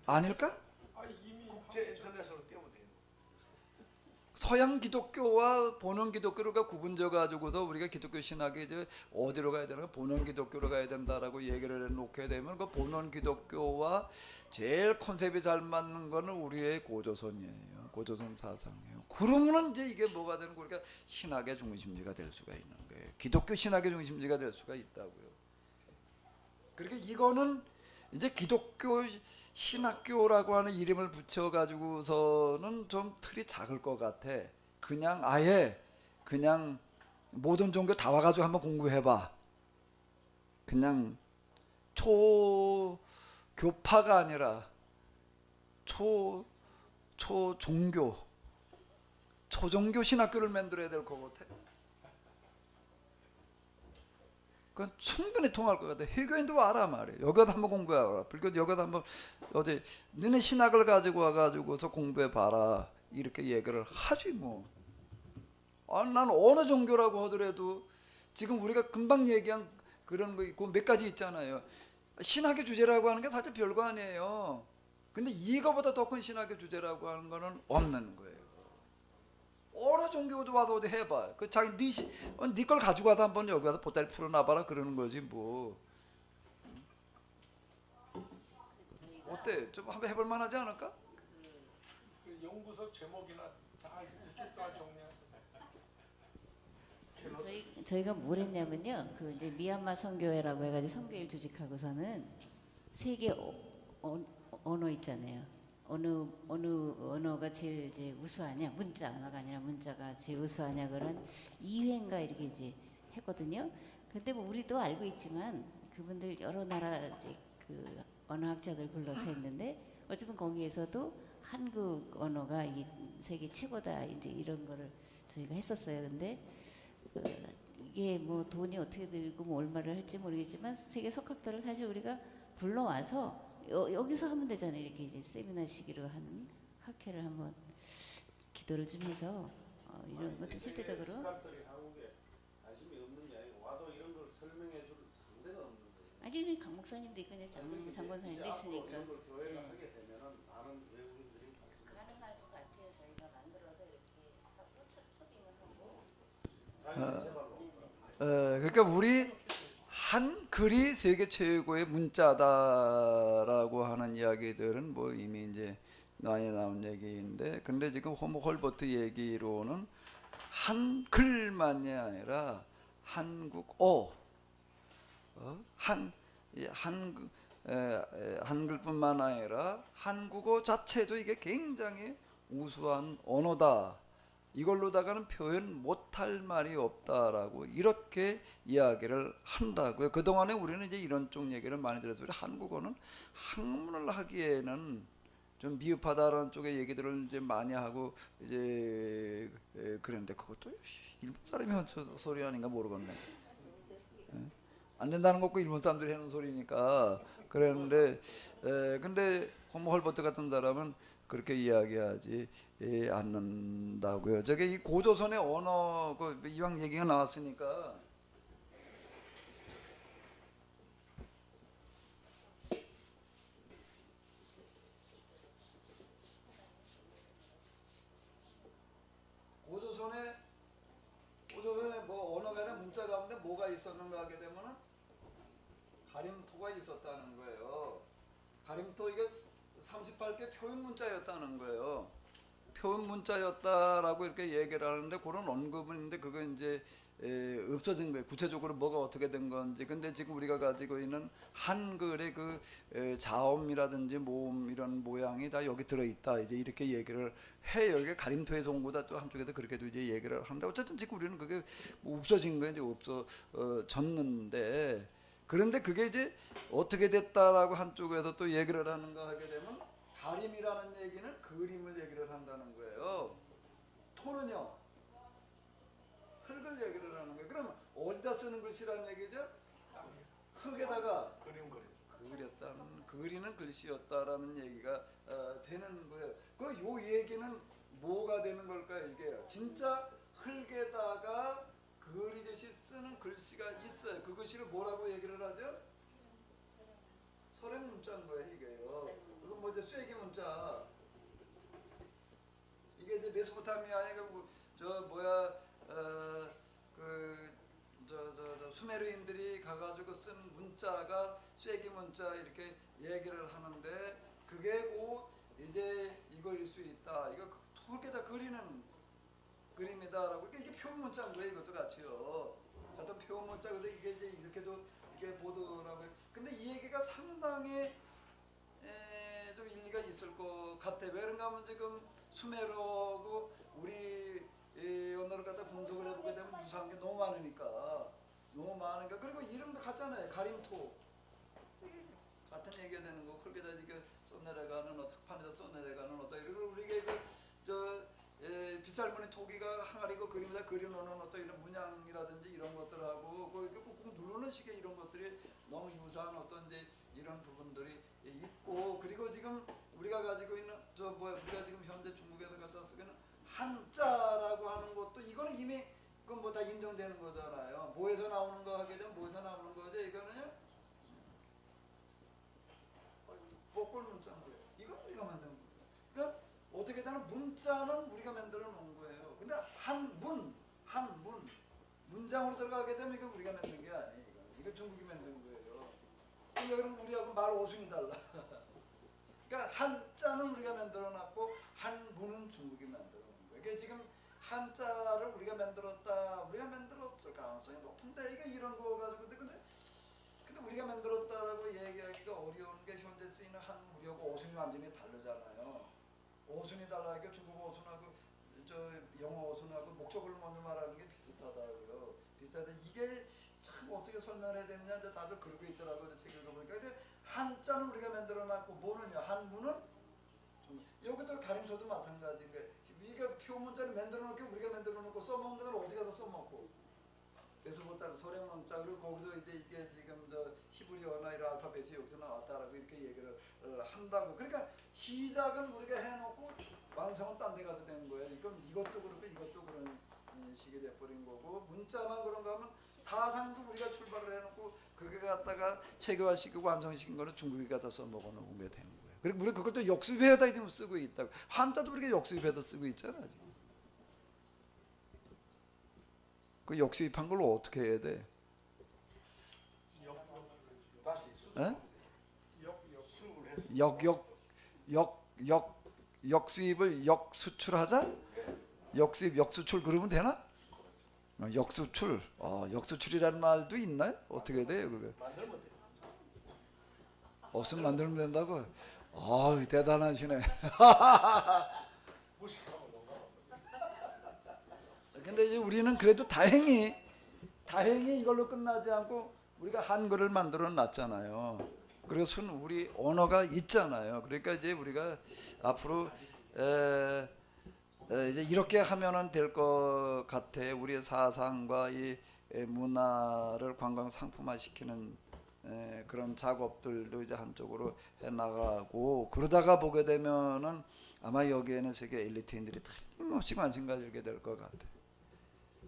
아닐까? 국제 인터넷으로 띄우면 돼요. 서양 기독교와 본원 기독교가 구분져 가지고서 우리가 기독교 신학이 이제 어디로 가야 되나 본원 기독교로 가야 된다라고 얘기를 해놓게 되면 그 본원 기독교와 제일 컨셉이 잘 맞는 거는 우리의 고조선이에요. 고조선 사상이에요. 그러면은 이제 이게 뭐가 되는 거니까 신학의 중심지가 될 수가 있는 거예요. 기독교 신학의 중심지가 될 수가 있다고요. 그러니까 이거는 이제 기독교 신학교라고 하는 이름을 붙여가지고서는 좀 틀이 작을 것 같아. 그냥 아예 그냥 모든 종교 다 와가지고 한번 공부해봐. 그냥 초교파가 아니라 초종교 초종교 신학교를 만들어야 될 것 같아. 그건 충분히 통할 것 같아. 회교인도 알아 말이야. 여기다 한번 공부해봐라. 불교도 여기다 한번 어제 너네 신학을 가지고 와가지고서 공부해봐라. 이렇게 얘기를 하지 뭐. 난 어느 종교라고 하더라도 지금 우리가 금방 얘기한 그런 거 있고 몇 가지 있잖아요. 신학의 주제라고 하는 게 사실 별거 아니에요. 근데 이거보다 더 큰 신학의 주제라고 하는 거는 없는 거예요. 어느 종교도 와서 어디 해봐. 그 자기 네 걸 가지고 와서 한번 여기 와서 보따리 풀어놔봐라 그러는 거지 뭐. 어때? 좀 한번 해볼 만하지 않을까? 그 연구소 제목이나 잘 우측 동안 정리해서. 저희가 뭘 했냐면요. 그 이제 미얀마 선교회라고 해가지고 선교회를 조직하고서는 세계 언어 있잖아요. 어느 언어가 제일 이제 우수하냐, 문자 언어가 아니라 문자가 제일 우수하냐 그런 2회인가 이렇게 이제 했거든요. 근데 뭐 우리도 알고 있지만 그분들 여러 나라 이제 그 언어학자들 불러서 했는데 어쨌든 거기에서도 한국 언어가 이 세계 최고다 이제 이런 거를 저희가 했었어요. 근데 이게 뭐 돈이 어떻게 들고 뭐 얼마를 할지 모르겠지만 세계 석학들을 사실 우리가 불러와서 여기서 하면 되잖아요. 이렇게 이제 세미나 시기로 하는 학회를 한번 기도를 좀 해서 이런 것도 실제적으로 스카들이 한국에 관심이 없는 게 아니고 와도 이런 걸 설명해 줄 상대가 없는데. 아니 강 목사님도 있고 이제 장권사님도 있으니까 이런 걸 교회가 네. 하게 되면은 많은 외국인들이 가능할 것 같아요. 저희가 만들어서 이렇게 초빙을 하고 관심 제발로. 그러니까 우리 한 글이 세계 최고의 문자다라고 하는 이야기들은 뭐 이미 이제 많이 나온 얘기인데, 근데 지금 호모 홀버트 얘기로는 한 글만이 아니라 한국어, 한글뿐만 아니라 한국어 자체도 이게 굉장히 우수한 언어다. 이걸로다가는 표현 못할 말이 없다라고 이렇게 이야기를 한다고요. 그동안에 우리는 이제 이런 쪽 얘기를 많이 들어서 우리 한국어는 학문을 하기에는 좀 미흡하다라는 쪽의 얘기들을 이제 많이 하고 이제 그랬는데 그것도 일본 사람이 한 소리 아닌가 모르겠네. 안 된다는 것고 일본 사람들이 해놓은 소리니까 그랬는데 근데 호모 홀버트 같은 사람은 그렇게 이야기하지 않는다고요. 저게 이 고조선의 언어 그 이왕 얘기가 나왔으니까 고조선에 뭐 언어 가는 문자 가운데 뭐가 있었는가 하게 되면은 가림토가 있었다는 거예요. 가림토 이게 38개 표현 문자였다는 거예요. 표현 문자였다라고 이렇게 얘기를 하는데 그런 언급은 있는데 그거 이제 없어진 거예요. 구체적으로 뭐가 어떻게 된 건지. 근데 지금 우리가 가지고 있는 한글의 그 자음이라든지 모음 이런 모양이 다 여기 들어있다. 이제 이렇게 얘기를 해요. 이게 가림토에서 온 거다. 또 한쪽에서 그렇게도 이제 얘기를 하는데 어쨌든 지금 우리는 그게 뭐 없어진 거예요. 이제 없어졌는데. 그런데 그게 이제 어떻게 됐다라고 한쪽에서 또 얘기를 하는가 하게 되면 가림이라는 얘기는 그림을 얘기를 한다는 거예요. 토는요 흙을 얘기를 하는 거예요. 그럼 어디다 쓰는 글씨라는 얘기죠? 흙에다가 그림 그림. 그렸다는 그리는 글씨였다라는 얘기가 되는 거예요. 그 요 얘기는 뭐가 되는 걸까요? 이게 진짜 흙에다가 그리듯이 쓰는 글씨가 있어요. 그 글씨를 뭐라고 얘기를 하죠? 서랭 문자인 거예요, 이게요. 그건 뭐 이제 쐐기 문자. 이게 이제 메소포타미아에 저 뭐야 저 수메르인들이 가가지고 쓴 문자가 쐐기 문자 이렇게 얘기를 하는데 그게 곧 이제 이거일 수 있다. 이거 흙에다 그리는 그림이다라고. 그러니까 이게 표현 문자인 거예요. 이것도 같이요. 어떤 표현 문자 그래서 이게 이제 이렇게도 이게 보더라고요. 근데 이 얘기가 상당히 좀 일리가 있을 것 같아요. 왜 그런가 하면 지금 수메르하고 우리 언어를 갖다 분석을 해보게 되면 유사한 게 너무 많으니까 그리고 이름도 같잖아요. 가림토 같은 얘기가 되는 거. 흙에다 이렇게 쏟내려가는 흙판에다 쏟내려가는 어떤 이런 우리가 빗살무늬 토기가 항아리고 그림에다 그려놓는 어떤 이런 문양이라든지 이런 것들하고 꾹꾹 누르는 식의 이런 것들이 너무 유사한 어떤 이제 이런 부분들이 있고 그리고 지금 우리가 가지고 있는 우리가 지금 현재 중국에서 갖다 쓰기는 한자라고 하는 것도 이거는 이미 그건 뭐 다 인정되는 거잖아요. 뭐에서 나오는 거 하게 되면 뭐에서 나오는 거죠. 이거는요. 복골 문자인 거예요. 이거 우리가 만든 거예요. 그러니까 어떻게 되는 문자는 우리가 만들어 놓은 거예요. 근데 한문 문장으로 들어가게 되면 이건 우리가 만든 게 아니에요. 이거 중국이 만든 거예요. 그럼 우리하고 말 오순이 달라. 그러니까 한자는 우리가 만들어놨고 한문은 중국이 만들어놓은 거예요. 그러니까 지금 한자를 우리가 만들었을 가능성이 높은데 이게 이런 거 가지고 근데 우리가 만들었다라고 얘기하기가 어려운 게 현재 쓰이는 한문하고 오순이 완전히 다르잖아요. 오순이 달라니까 중국 오순하고 저 영어 오순하고 목적을 먼저 말하는 게 비슷하다고요. 비슷한데 이게 참 어떻게 설명을 해야 되느냐 이제 다들 그러고 있더라고요. 책 읽어보니까. 근데 한자는 우리가 만들어놨고 뭐는요? 한문은 여기도 가림소도 마찬가지인 거예요. 이게 표문자를 만들어놓고 우리가 만들어놓고 써먹는 건 어디 가서 써먹고 메소포타미아 소련 문자 그리고 거기서 이제 이게 지금 저 히브리어나 이런 알파벳이 여기서 나왔다라고 이렇게 얘기를 한다고. 그러니까 시작은 우리가 해놓고 완성은 딴 데 가서 되는 거예요. 그럼 이것도 그렇고 이것도 그런 식이 돼버린 거고 문자만 그런가 하면 사상도 우리가 출발을 해놓고 그게 갖다가 체계화시키고 완성시킨 거는 중국이 갖다 써먹어 놓은 게 되는 거예요. 그리고 우리 그것도 역수입해다 지금 쓰고 있다고. 한자도 우리가 역수입해서 쓰고 있잖아 지금. 그 역수입한 걸로 어떻게 해야 돼? 역수입을 역수출하자? 역수출 그러면 되나? 역수출. 역수출이라는 말도 있나요? 어떻게 돼요 그게? 없으면 만들면 된다고? 대단하시네. 근데 이제 우리는 그래도 다행히 이걸로 끝나지 않고 우리가 한글을 만들어 놨잖아요. 그리고 우리 언어가 있잖아요. 그러니까 이제 우리가 앞으로 이제 이렇게 하면은 될 것 같아. 우리의 사상과 이 문화를 관광 상품화시키는 그런 작업들도 이제 한쪽으로 해 나가고 그러다가 보게 되면은 아마 여기에는 세계 엘리트인들이 틀림없이 관심 가지게 될 것 같아.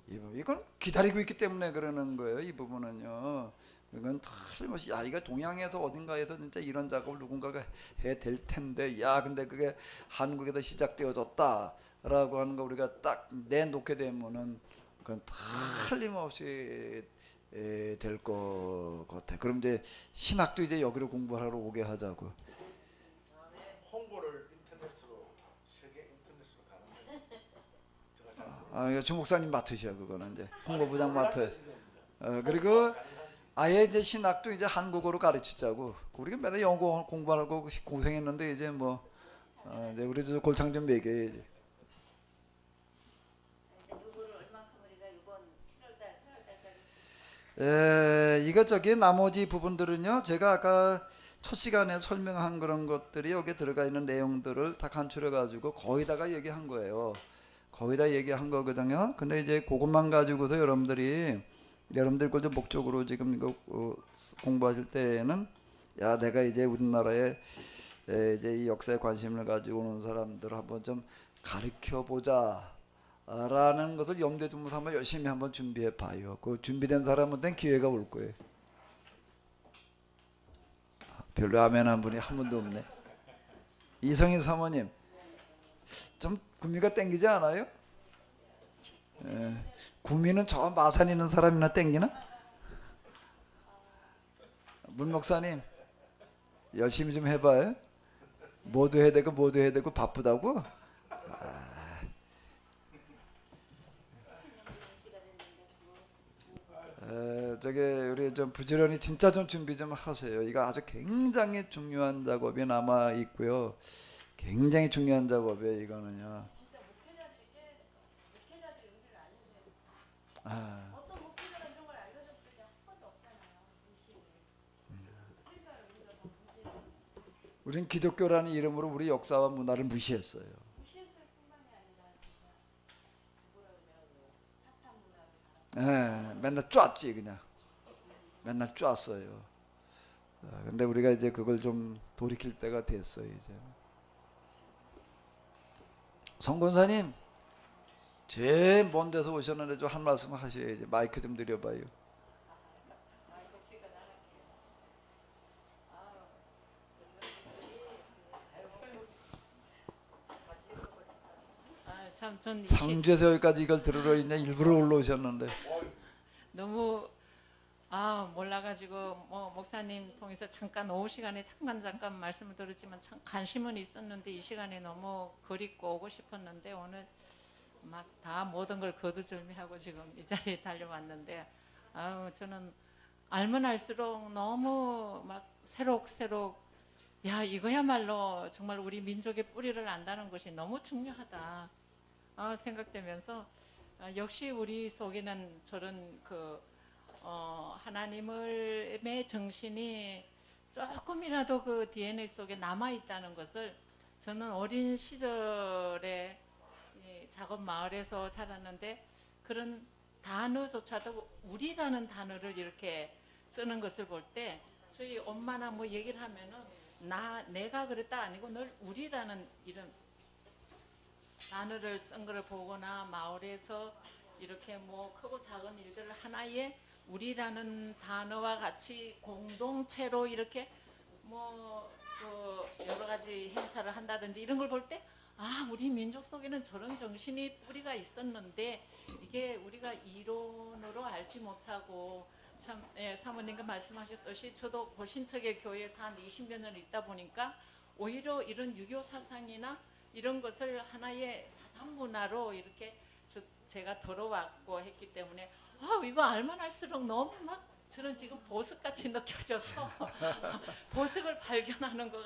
이건 기다리고 있기 때문에 그러는 거예요. 이 부분은요. 이건 틀림없이 이거 동양에서 어딘가에서 진짜 이런 작업을 누군가가 해 될 텐데 근데 그게 한국에서 시작되어졌다라고 하는 거 우리가 딱 내놓게 되면은 그건 틀림없이 될 것 같아. 그럼 이제 신학도 이제 여기로 공부하러 오게 하자고. 홍보를 인터넷으로 세계 인터넷으로 가는 이거 주 목사님 맡으셔. 그거는 이제 홍보부장 맡아. 그리고 아예 이제 신학도 이제 한국어로 가르치자고. 우리가 맨날 영어 공부하고 고생했는데 이제 이제 우리도 골탕 좀 먹여야지. 누구를 얼마큼 우리가 이번 7월달 이것저것 나머지 부분들은요. 제가 아까 첫 시간에 설명한 그런 것들이 여기에 들어가 있는 내용들을 다 간추려 가지고 거의다가 얘기한 거예요. 거의다 얘기한 거거든요. 근데 이제 그것만 가지고서 여러분들 그 목적으로 지금 이거 공부하실 때에는 야, 내가 이제 우리나라에 이제 이 역사에 관심을 가지고 오는 사람들을 한번 좀 가르쳐 보자. 라는 것을 염두에 두면서 한번 열심히 한번 준비해 봐요. 그 준비된 사람한테는 기회가 올 거예요. 별로 아멘 한 분이 한 분도 없네. 이성희 사모님, 좀 구미가 땡기지 않아요? 구미는 저 마산 있는 사람이나 땡기나? 문 목사님, 열심히 좀 해봐요. 뭐도 해야 되고 바쁘다고? 저게 우리 좀 부지런히 진짜 좀 준비 좀 하세요. 이거 아주 굉장히 중요한 작업이 남아 있고요. 굉장히 중요한 작업이에요, 이거는요. 아, 어떤 목회자가 이런 걸 알려줬을 때 한 번도 없잖아요. 그러니까 우리가 더 문제가 우린 기독교라는 이름으로 우리 역사와 문화를 무시했어요. 무시했을 뿐만이 아니라 진짜 뭐라 그러냐고 사탄 문화를 맨날 쪼았지 그냥. 맨날 쪼았어요. 근데 우리가 이제 그걸 좀 돌이킬 때가 됐어요 이제. 성권사님, 제일 먼 데서 오셨는데 좀 한 말씀 하셔야지. 마이크 좀 드려봐요. 참전 상주에서 여기까지 이걸 들으러 있냐 일부러 올라오셨는데. 너무 몰라가지고 뭐 목사님 통해서 잠깐 오후 시간에 잠깐 말씀을 들었지만 참 관심은 있었는데 이 시간에 너무 그립고 오고 싶었는데 오늘 막 다 모든 걸 거두절미하고 지금 이 자리에 달려왔는데 저는 알면 알수록 너무 막 새록새록 야 이거야말로 정말 우리 민족의 뿌리를 안다는 것이 너무 중요하다 생각되면서 역시 우리 속에는 저런 하나님의 정신이 조금이라도 그 DNA 속에 남아 있다는 것을 저는 어린 시절에 작업 마을에서 자랐는데 그런 단어조차도 우리라는 단어를 이렇게 쓰는 것을 볼 때 저희 엄마나 뭐 얘기를 하면은 내가 그랬다 아니고 늘 우리라는 이런 단어를 쓴 거를 보거나 마을에서 이렇게 뭐 크고 작은 일들을 하나의 우리라는 단어와 같이 공동체로 이렇게 뭐 여러 가지 행사를 한다든지 이런 걸 볼 때 우리 민족 속에는 저런 정신이 뿌리가 있었는데 이게 우리가 이론으로 알지 못하고 참 사모님과 말씀하셨듯이 저도 고신척의 교회에서 한 20몇 년을 있다 보니까 오히려 이런 유교 사상이나 이런 것을 하나의 사상 문화로 이렇게 제가 들어왔고 했기 때문에 이거 알면 할수록 너무 막 저는 지금 보석같이 느껴져서 보석을 발견하는 것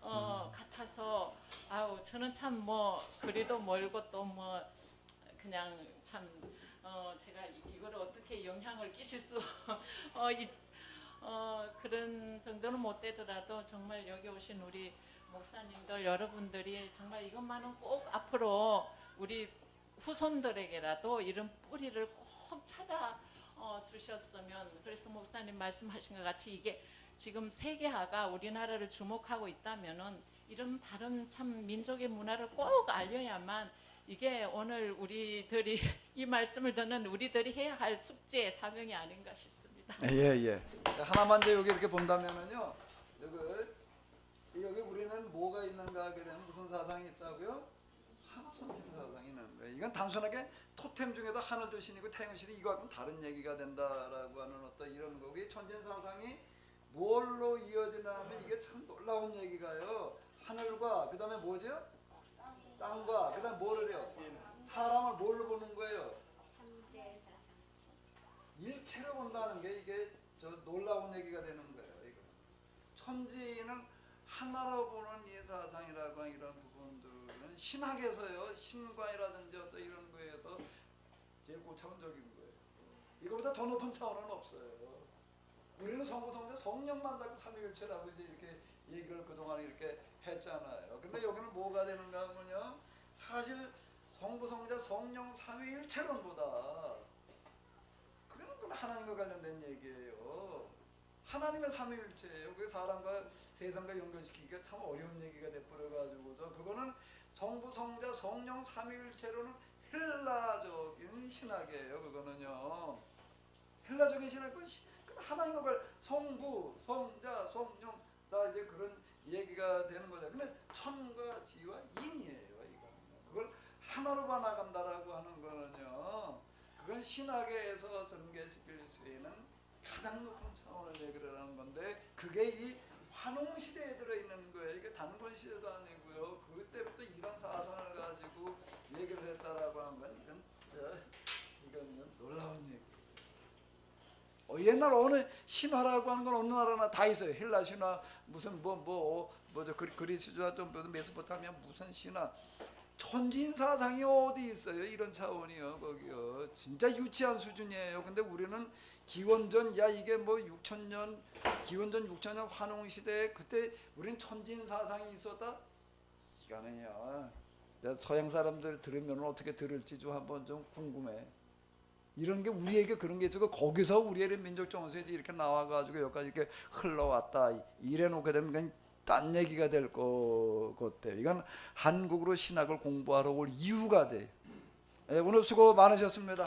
같아서 저는 참 뭐 그리도 멀고 또 뭐 그냥 참 제가 이거를 어떻게 영향을 끼칠 수 그런 정도는 못 되더라도 정말 여기 오신 우리 목사님들 여러분들이 정말 이것만은 꼭 앞으로 우리 후손들에게라도 이런 뿌리를 꼭 찾아 주셨으면 그래서 목사님 말씀하신 것 같이 이게 지금 세계화가 우리나라를 주목하고 있다면은 이런 다른 참 민족의 문화를 꼭 알려야만 이게 오늘 우리들이 이 말씀을 듣는 우리들이 해야 할 숙제 사명이 아닌가 싶습니다. 예. 하나만 이제 여기 이렇게 본다면은요. 여기 우리는 뭐가 있는가 하게 되면 무슨 사상이 있다고요? 한천신 사상이 있는 거예요. 이건 단순하게 토템 중에도 하늘주신이고 태양신이 이거하고는 다른 얘기가 된다라고 하는 어떤 이런 거기 천신 사상이 뭘로 이어지냐면 이게 참 놀라운 얘기가요. 하늘과 그다음에 뭐죠? 땅과 그다음 뭐를 해요? 사람을 뭘로 보는 거예요? 일체로 본다는 게 이게 저 놀라운 얘기가 되는 거예요. 이거. 천지는 하나로 보는 이 사상이라고 하는 이런 부분들은 신학에서요, 신관이라든지 어떤 이런 거에서 제일 고차원적인 거예요. 이거보다 더 높은 차원은 없어요. 우리는 성부, 성자, 성령만 닮은 삼위일체라고 이제 이렇게 얘기를 그동안 이렇게 했잖아요. 근데 여기는 뭐가 되는가 하면요, 사실 성부, 성자, 성령 삼위일체론보다 그거는 하나님과 관련된 얘기예요. 하나님의 삼위일체예요. 그게 사람과 세상과 연결시키기가 참 어려운 얘기가 돼버려가지고서 그거는 성부, 성자, 성령 삼위일체로는 헬라적인 신학이에요. 그거는요. 헬라적인 신학, 그 하나님과 성부, 성자, 성령 다 이제 그런 얘기가 되는 거죠. 근데 천과 지와 인이에요. 이거는 그걸 하나로 봐나간다라고 하는 거는요. 그건 신학에서 전개시킬 수 있는 가장 높은 차원의 얘기를 하는 건데 그게 이 환웅 시대에 들어 있는 거예요. 이게 단군 시대도 아니고요. 그때부터 이런 사상을 가지고 얘기를 했다라고 하는 건 이건 놀라운 얘기. 옛날 어느 신화라고 하는 건 어느 나라나 다 있어요. 헬라 신화 무슨 뭐죠 그리스 신화 좀 메소포타미아 무슨 신화 천지인 사상이 어디 있어요? 이런 차원이요. 거기요. 진짜 유치한 수준이에요. 근데 우리는 기원전 이게 뭐 6,000년 기원전 6,000년 환웅 시대에 그때 우리는 천지인 사상이 있었다. 이거는요. 서양 사람들 들으면 어떻게 들을지 좀 한번 좀 궁금해. 이런 게 우리에게 그런 게 있고 거기서 우리의 민족 정서에 이렇게 나와가지고 여기까지 이렇게 흘러왔다 이래 놓게 되면 그냥 딴 얘기가 될 것 같아요. 이건 한국으로 신학을 공부하러 올 이유가 돼요. 오늘 수고 많으셨습니다.